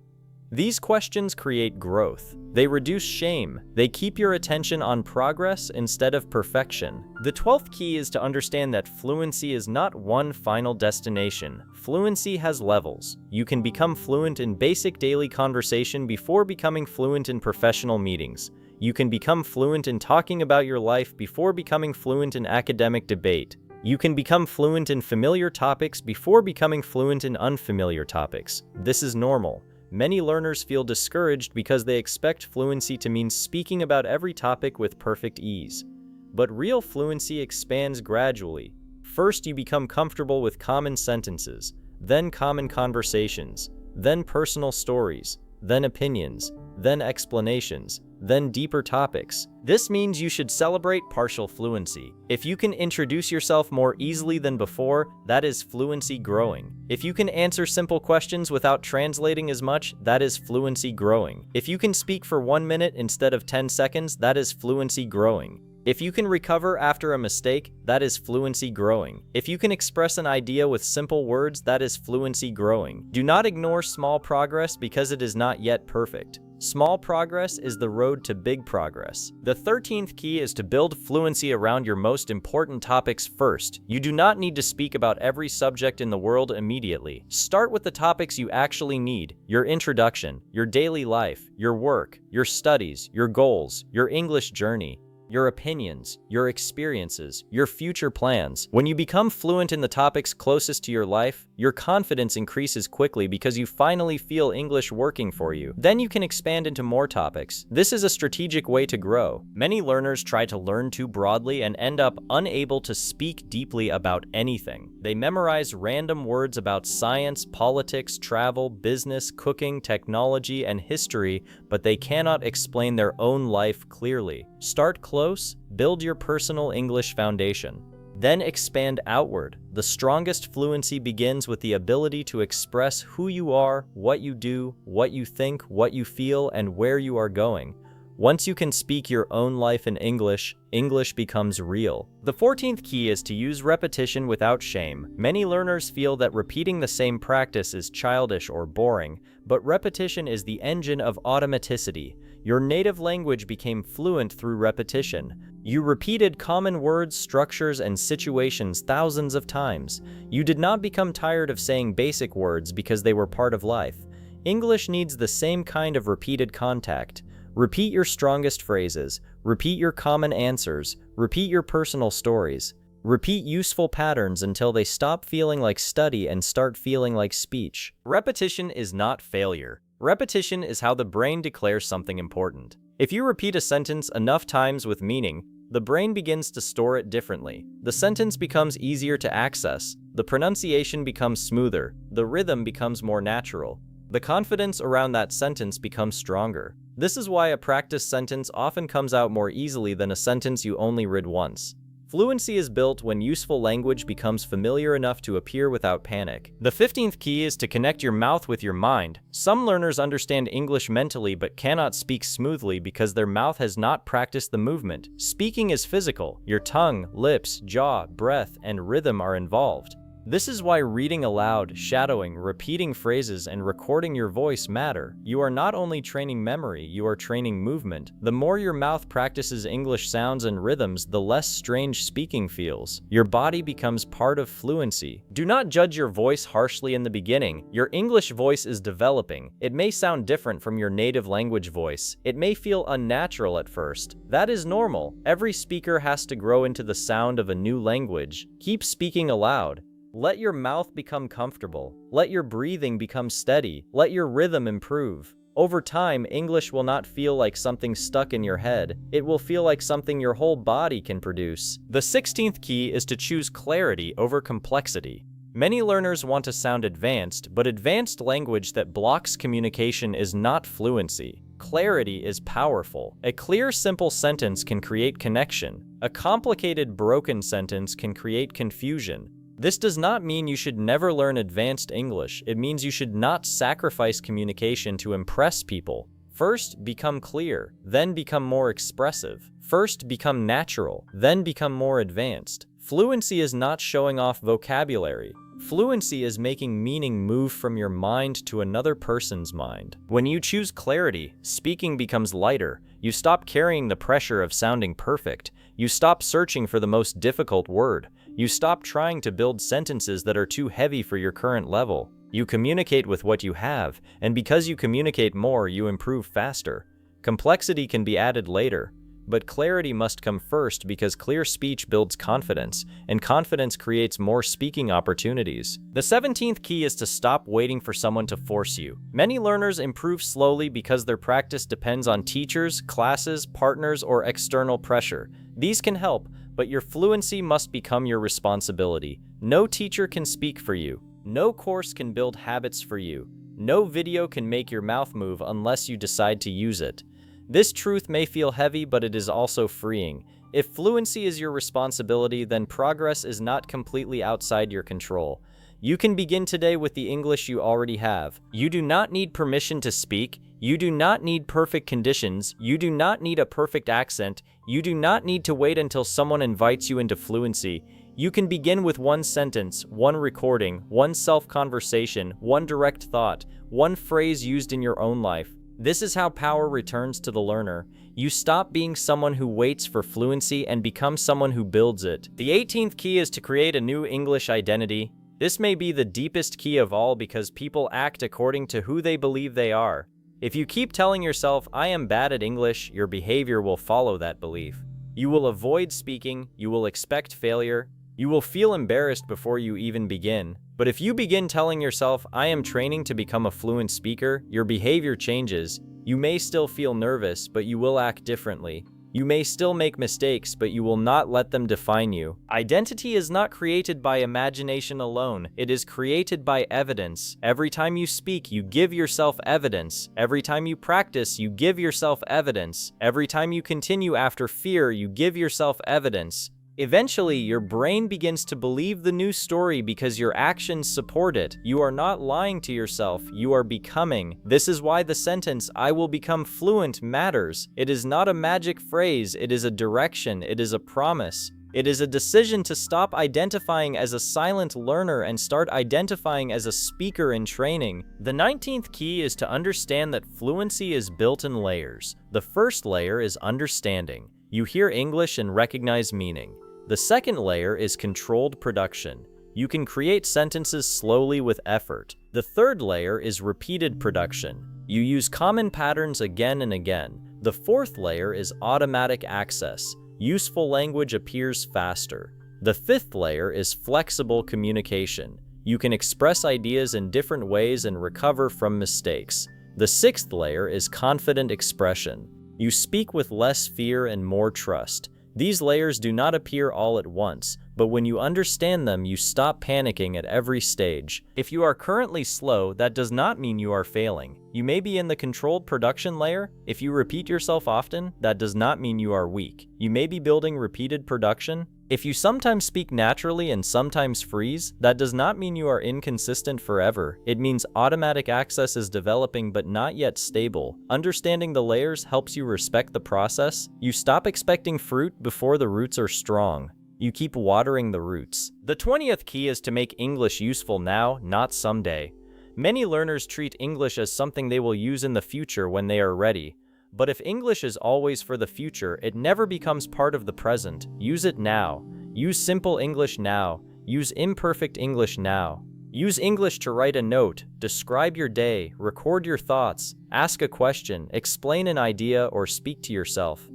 These questions create growth. They reduce shame. They keep your attention on progress instead of perfection. The 12th key is to understand that fluency is not one final destination. Fluency has levels. You can become fluent in basic daily conversation before becoming fluent in professional meetings. You can become fluent in talking about your life before becoming fluent in academic debate. You can become fluent in familiar topics before becoming fluent in unfamiliar topics. This is normal. Many learners feel discouraged because they expect fluency to mean speaking about every topic with perfect ease. But real fluency expands gradually. First, you become comfortable with common sentences, then common conversations, then personal stories, then opinions, then explanations, then deeper topics. This means you should celebrate partial fluency. If you can introduce yourself more easily than before, that is fluency growing. If you can answer simple questions without translating as much, that is fluency growing. If you can speak for 1 minute instead of 10 seconds, that is fluency growing. If you can recover after a mistake, that is fluency growing. If you can express an idea with simple words, that is fluency growing. Do not ignore small progress because it is not yet perfect. Small progress is the road to big progress. The 13th key is to build fluency around your most important topics first. You do not need to speak about every subject in the world immediately. Start with the topics you actually need: your introduction, your daily life, your work, your studies, your goals, your English journey, your opinions, your experiences, your future plans. When you become fluent in the topics closest to your life, your confidence increases quickly because you finally feel English working for you. Then you can expand into more topics. This is a strategic way to grow. Many learners try to learn too broadly and end up unable to speak deeply about anything. They memorize random words about science, politics, travel, business, cooking, technology, and history, but they cannot explain their own life clearly. Start close, build your personal English foundation. Then expand outward. The strongest fluency begins with the ability to express who you are, what you do, what you think, what you feel, and where you are going. Once you can speak your own life in English, English becomes real. The 14th key is to use repetition without shame. Many learners feel that repeating the same practice is childish or boring, but repetition is the engine of automaticity. Your native language became fluent through repetition. You repeated common words, structures, and situations thousands of times. You did not become tired of saying basic words because they were part of life. English needs the same kind of repeated contact. Repeat your strongest phrases. Repeat your common answers. Repeat your personal stories. Repeat useful patterns until they stop feeling like study and start feeling like speech. Repetition is not failure. Repetition is how the brain declares something important. If you repeat a sentence enough times with meaning, the brain begins to store it differently. The sentence becomes easier to access. The pronunciation becomes smoother. The rhythm becomes more natural. The confidence around that sentence becomes stronger. This is why a practice sentence often comes out more easily than a sentence you only read once. Fluency is built when useful language becomes familiar enough to appear without panic. The 15th key is to connect your mouth with your mind. Some learners understand English mentally but cannot speak smoothly because their mouth has not practiced the movement. Speaking is physical. Your tongue, lips, jaw, breath, and rhythm are involved. This is why reading aloud, shadowing, repeating phrases, and recording your voice matter. You are not only training memory, you are training movement. The more your mouth practices English sounds and rhythms, the less strange speaking feels. Your body becomes part of fluency. Do not judge your voice harshly in the beginning. Your English voice is developing. It may sound different from your native language voice. It may feel unnatural at first. That is normal. Every speaker has to grow into the sound of a new language. Keep speaking aloud. Let your mouth become comfortable. Let your breathing become steady. Let your rhythm improve. Over time, English will not feel like something stuck in your head. It will feel like something your whole body can produce. The 16th key is to choose clarity over complexity. Many learners want to sound advanced, but advanced language that blocks communication is not fluency. Clarity is powerful. A clear, simple sentence can create connection. A complicated, broken sentence can create confusion. This does not mean you should never learn advanced English. It means you should not sacrifice communication to impress people. First, become clear, then become more expressive. First, become natural, then become more advanced. Fluency is not showing off vocabulary. Fluency is making meaning move from your mind to another person's mind. When you choose clarity, speaking becomes lighter. You stop carrying the pressure of sounding perfect. You stop searching for the most difficult word. You stop trying to build sentences that are too heavy for your current level. You communicate with what you have, and because you communicate more, you improve faster. Complexity can be added later, but clarity must come first because clear speech builds confidence, and confidence creates more speaking opportunities. The 17th key is to stop waiting for someone to force you. Many learners improve slowly because their practice depends on teachers, classes, partners, or external pressure. These can help, but your fluency must become your responsibility. No teacher can speak for you. No course can build habits for you. No video can make your mouth move unless you decide to use it. This truth may feel heavy, but it is also freeing. If fluency is your responsibility, then progress is not completely outside your control. You can begin today with the English you already have. You do not need permission to speak. You do not need perfect conditions. You do not need a perfect accent. You do not need to wait until someone invites you into fluency. You can begin with one sentence, one recording, one self-conversation, one direct thought, one phrase used in your own life. This is how power returns to the learner. You stop being someone who waits for fluency and become someone who builds it. The 18th key is to create a new English identity. This may be the deepest key of all because people act according to who they believe they are. If you keep telling yourself, "I am bad at English," your behavior will follow that belief. You will avoid speaking, you will expect failure, you will feel embarrassed before you even begin. But if you begin telling yourself, "I am training to become a fluent speaker," your behavior changes. You may still feel nervous, but you will act differently. You may still make mistakes, but you will not let them define you. Identity is not created by imagination alone. It is created by evidence. Every time you speak, you give yourself evidence. Every time you practice, you give yourself evidence. Every time you continue after fear, you give yourself evidence. Eventually, your brain begins to believe the new story because your actions support it. You are not lying to yourself, you are becoming. This is why the sentence, "I will become fluent," matters. It is not a magic phrase, it is a direction, it is a promise. It is a decision to stop identifying as a silent learner and start identifying as a speaker in training. The 19th key is to understand that fluency is built in layers. The first layer is understanding. You hear English and recognize meaning. The second layer is controlled production. You can create sentences slowly with effort. The third layer is repeated production. You use common patterns again and again. The fourth layer is automatic access. Useful language appears faster. The fifth layer is flexible communication. You can express ideas in different ways and recover from mistakes. The sixth layer is confident expression. You speak with less fear and more trust. These layers do not appear all at once, but when you understand them, you stop panicking at every stage. If you are currently slow, that does not mean you are failing. You may be in the controlled production layer. If you repeat yourself often, that does not mean you are weak. You may be building repeated production. If you sometimes speak naturally and sometimes freeze, that does not mean you are inconsistent forever. It means automatic access is developing but not yet stable. Understanding the layers helps you respect the process. You stop expecting fruit before the roots are strong. You keep watering the roots. The 20th key is to make English useful now, not someday. Many learners treat English as something they will use in the future when they are ready. But if English is always for the future, it never becomes part of the present. Use it now. Use simple English now. Use imperfect English now. Use English to write a note, describe your day, record your thoughts, ask a question, explain an idea, or speak to yourself.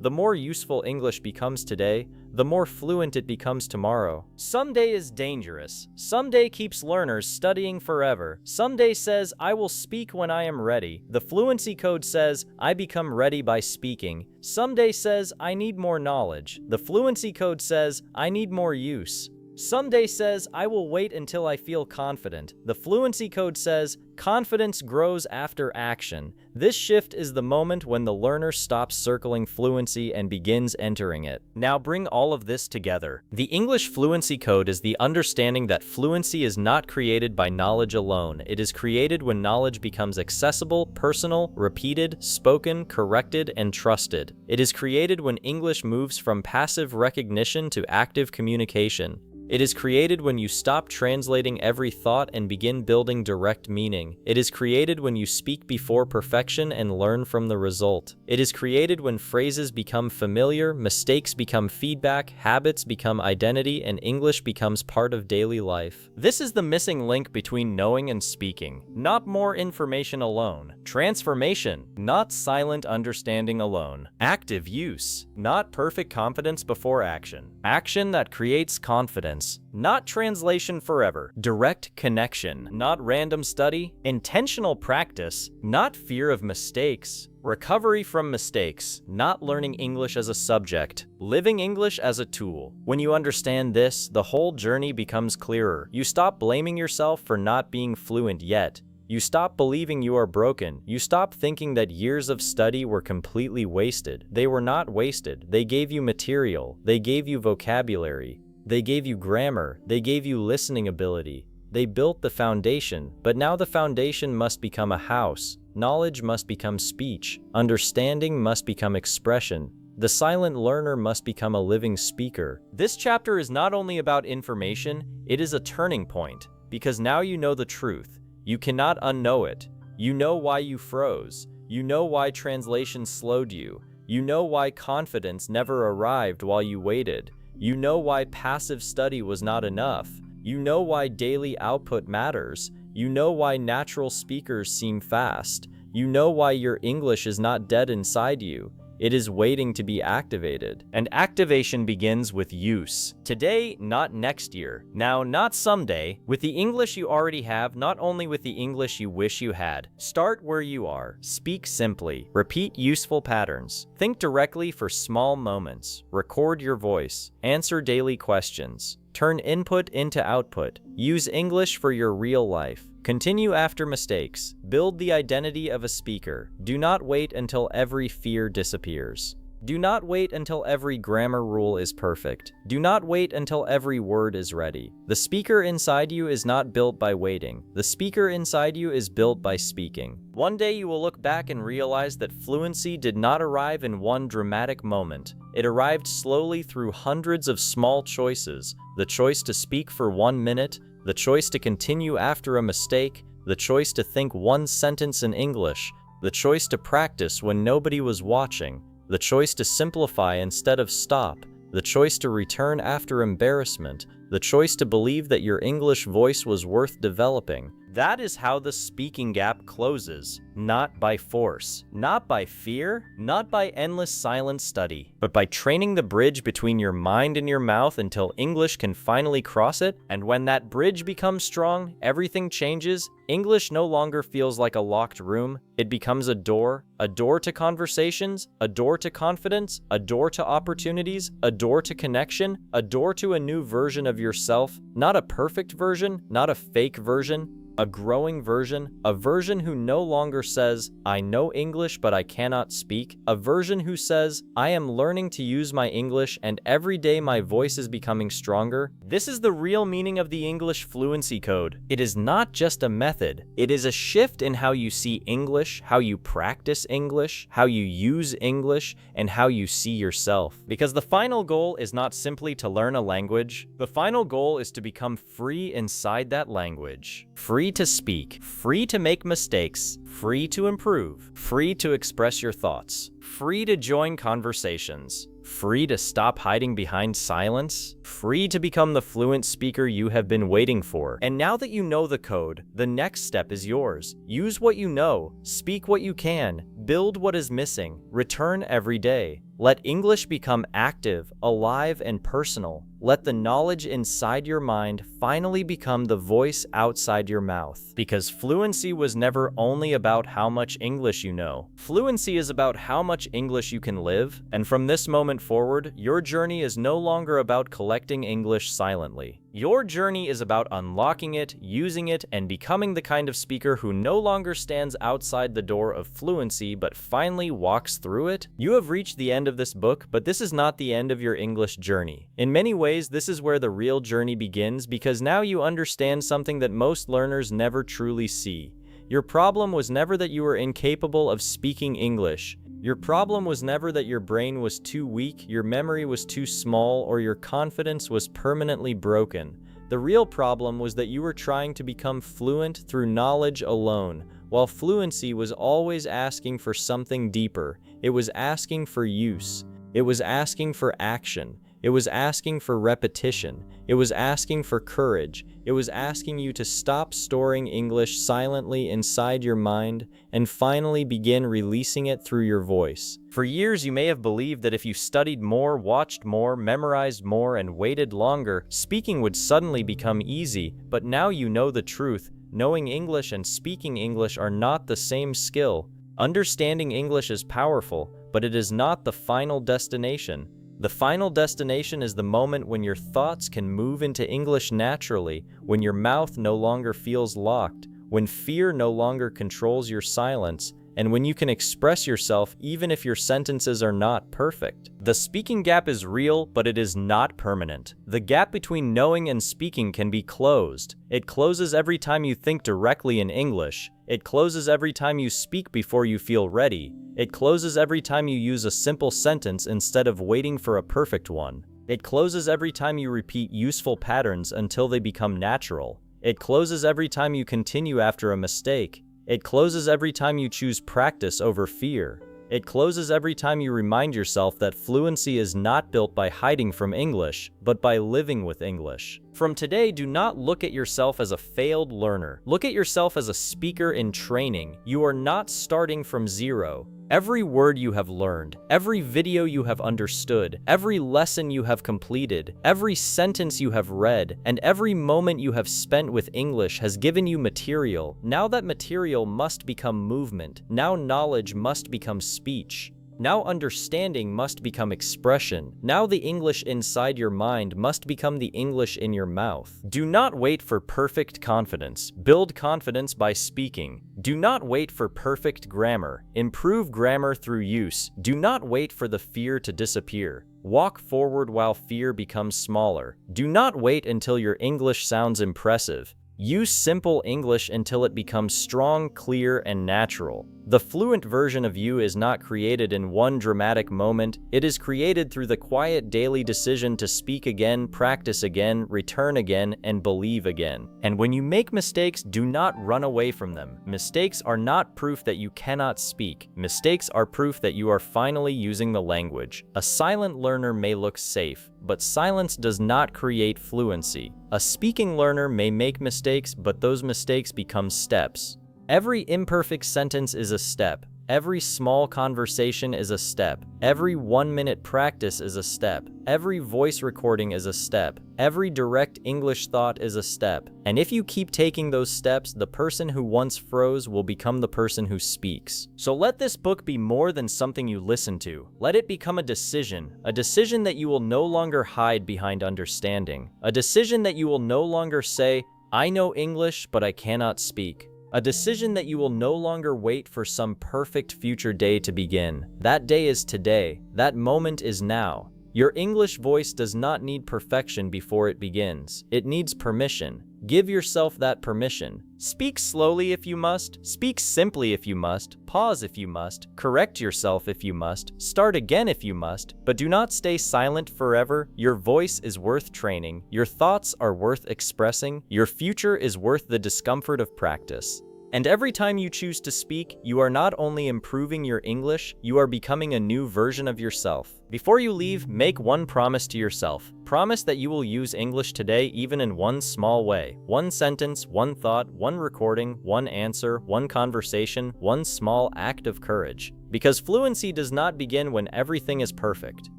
the more useful English becomes today, the more fluent it becomes tomorrow. Someday is dangerous. Someday keeps learners studying forever. Someday says, I will speak when I am ready. The Fluency Code says, I become ready by speaking. Someday says, I need more knowledge. The Fluency Code says, I need more use. Someday says, I will wait until I feel confident. The Fluency Code says, confidence grows after action. This shift is the moment when the learner stops circling fluency and begins entering it. Now bring all of this together. The English Fluency Code is the understanding that fluency is not created by knowledge alone. It is created when knowledge becomes accessible, personal, repeated, spoken, corrected, and trusted. It is created when English moves from passive recognition to active communication. It is created when you stop translating every thought and begin building direct meaning. It is created when you speak before perfection and learn from the result. It is created when phrases become familiar, mistakes become feedback, habits become identity, and English becomes part of daily life. This is the missing link between knowing and speaking. Not more information alone. Transformation, not silent understanding alone. Active use, not perfect confidence before action. Action that creates confidence, not translation forever. Direct connection, not random study. Intentional practice, not fear of mistakes. Recovery from mistakes, not learning English as a subject. Living English as a tool. When you understand this, the whole journey becomes clearer. You stop blaming yourself for not being fluent yet. You stop believing you are broken. You stop thinking that years of study were completely wasted. They were not wasted. They gave you material. They gave you vocabulary. They gave you grammar. They gave you listening ability. They built the foundation, but now the foundation must become a house. Knowledge must become speech. Understanding must become expression. The silent learner must become a living speaker. This chapter is not only about information, it is a turning point, because now you know the truth. You cannot unknow it. You know why you froze. You know why translation slowed you. You know why confidence never arrived while you waited. You know why passive study was not enough. You know why daily output matters. You know why natural speakers seem fast. You know why your English is not dead inside you. It is waiting to be activated. And activation begins with use. Today, not next year. Now, not someday. With the English you already have, not only with the English you wish you had. Start where you are. Speak simply. Repeat useful patterns. Think directly for small moments. Record your voice. Answer daily questions. Turn input into output. Use English for your real life. Continue after mistakes. Build the identity of a speaker. Do not wait until every fear disappears. Do not wait until every grammar rule is perfect. Do not wait until every word is ready. The speaker inside you is not built by waiting. The speaker inside you is built by speaking. One day you will look back and realize that fluency did not arrive in one dramatic moment. It arrived slowly through hundreds of small choices. The choice to speak for 1 minute, the choice to continue after a mistake, the choice to think one sentence in English, the choice to practice when nobody was watching, the choice to simplify instead of stop, the choice to return after embarrassment, the choice to believe that your English voice was worth developing. That is how the speaking gap closes, not by force, not by fear, not by endless silent study, but by training the bridge between your mind and your mouth until English can finally cross it. And when that bridge becomes strong, everything changes. English no longer feels like a locked room. It becomes a door to conversations, a door to confidence, a door to opportunities, a door to connection, a door to a new version of yourself, not a perfect version, not a fake version, a growing version, a version who no longer says, I know English but I cannot speak, a version who says, I am learning to use my English and every day my voice is becoming stronger. This is the real meaning of the English Fluency Code. It is not just a method, it is a shift in how you see English, how you practice English, how you use English, and how you see yourself. Because the final goal is not simply to learn a language, the final goal is to become free inside that language. Free to speak, free to make mistakes, free to improve, free to express your thoughts, free to join conversations, free to stop hiding behind silence, free to become the fluent speaker you have been waiting for. And now that you know the code, the next step is yours. Use what you know, speak what you can, build what is missing, return every day. Let English become active, alive, and personal. Let the knowledge inside your mind finally become the voice outside your mouth. Because fluency was never only about how much English you know. Fluency is about how much English you can live, and from this moment forward, your journey is no longer about collecting English silently. Your journey is about unlocking it, using it, and becoming the kind of speaker who no longer stands outside the door of fluency but finally walks through it. You have reached the end of this book, but this is not the end of your English journey. In many ways, this is where the real journey begins, because now you understand something that most learners never truly see. Your problem was never that you were incapable of speaking English. Your problem was never that your brain was too weak, your memory was too small, or your confidence was permanently broken. The real problem was that you were trying to become fluent through knowledge alone, while fluency was always asking for something deeper. It was asking for use. It was asking for action. It was asking for repetition. It was asking for courage. It was asking you to stop storing English silently inside your mind and finally begin releasing it through your voice. For years, you may have believed that if you studied more, watched more, memorized more, and waited longer, speaking would suddenly become easy, but now you know the truth. Knowing English and speaking English are not the same skill. Understanding English is powerful, but it is not the final destination. The final destination is the moment when your thoughts can move into English naturally, when your mouth no longer feels locked, when fear no longer controls your silence, and when you can express yourself even if your sentences are not perfect. The speaking gap is real, but it is not permanent. The gap between knowing and speaking can be closed. It closes every time you think directly in English. It closes every time you speak before you feel ready. It closes every time you use a simple sentence instead of waiting for a perfect one. It closes every time you repeat useful patterns until they become natural. It closes every time you continue after a mistake. It closes every time you choose practice over fear. It closes every time you remind yourself that fluency is not built by hiding from English, but by living with English. From today, do not look at yourself as a failed learner. Look at yourself as a speaker in training. You are not starting from zero. Every word you have learned, every video you have understood, every lesson you have completed, every sentence you have read, and every moment you have spent with English has given you material. Now that material must become movement. Now knowledge must become speech. Now understanding must become expression. Now the English inside your mind must become the English in your mouth. Do not wait for perfect confidence. Build confidence by speaking. Do not wait for perfect grammar. Improve grammar through use. Do not wait for the fear to disappear. Walk forward while fear becomes smaller. Do not wait until your English sounds impressive. Use simple English until it becomes strong, clear, and natural. The fluent version of you is not created in one dramatic moment. It is created through the quiet daily decision to speak again, practice again, return again, and believe again. And when you make mistakes, do not run away from them. Mistakes are not proof that you cannot speak. Mistakes are proof that you are finally using the language. A silent learner may look safe, but silence does not create fluency. A speaking learner may make mistakes, but those mistakes become steps. Every imperfect sentence is a step. Every small conversation is a step. Every 1-minute practice is a step. Every voice recording is a step. Every direct English thought is a step. And if you keep taking those steps, the person who once froze will become the person who speaks. So let this book be more than something you listen to. Let it become a decision that you will no longer hide behind understanding. A decision that you will no longer say, "I know English, but I cannot speak." A decision that you will no longer wait for some perfect future day to begin. That day is today. That moment is now. Your English voice does not need perfection before it begins. It needs permission. Give yourself that permission. Speak slowly if you must. Speak simply if you must. Pause if you must. Correct yourself if you must. Start again if you must. But do not stay silent forever. Your voice is worth training. Your thoughts are worth expressing. Your future is worth the discomfort of practice. And every time you choose to speak, you are not only improving your English, you are becoming a new version of yourself. Before you leave, make one promise to yourself. Promise that you will use English today even in one small way. One sentence, one thought, one recording, one answer, one conversation, one small act of courage. Because fluency does not begin when everything is perfect.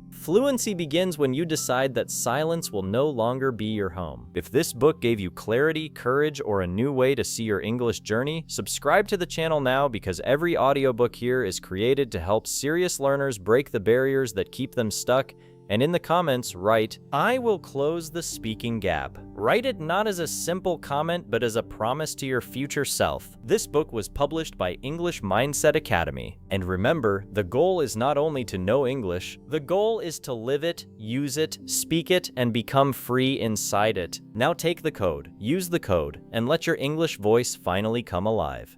Fluency begins when you decide that silence will no longer be your home. If this book gave you clarity, courage, or a new way to see your English journey, subscribe to the channel now because every audiobook here is created to help serious learners break the barriers that keep them stuck. And in the comments, write, "I will close the speaking gap." Write it not as a simple comment, but as a promise to your future self. This book was published by English Mindset Academy. And remember, the goal is not only to know English, the goal is to live it, use it, speak it, and become free inside it. Now take the code, use the code, and let your English voice finally come alive.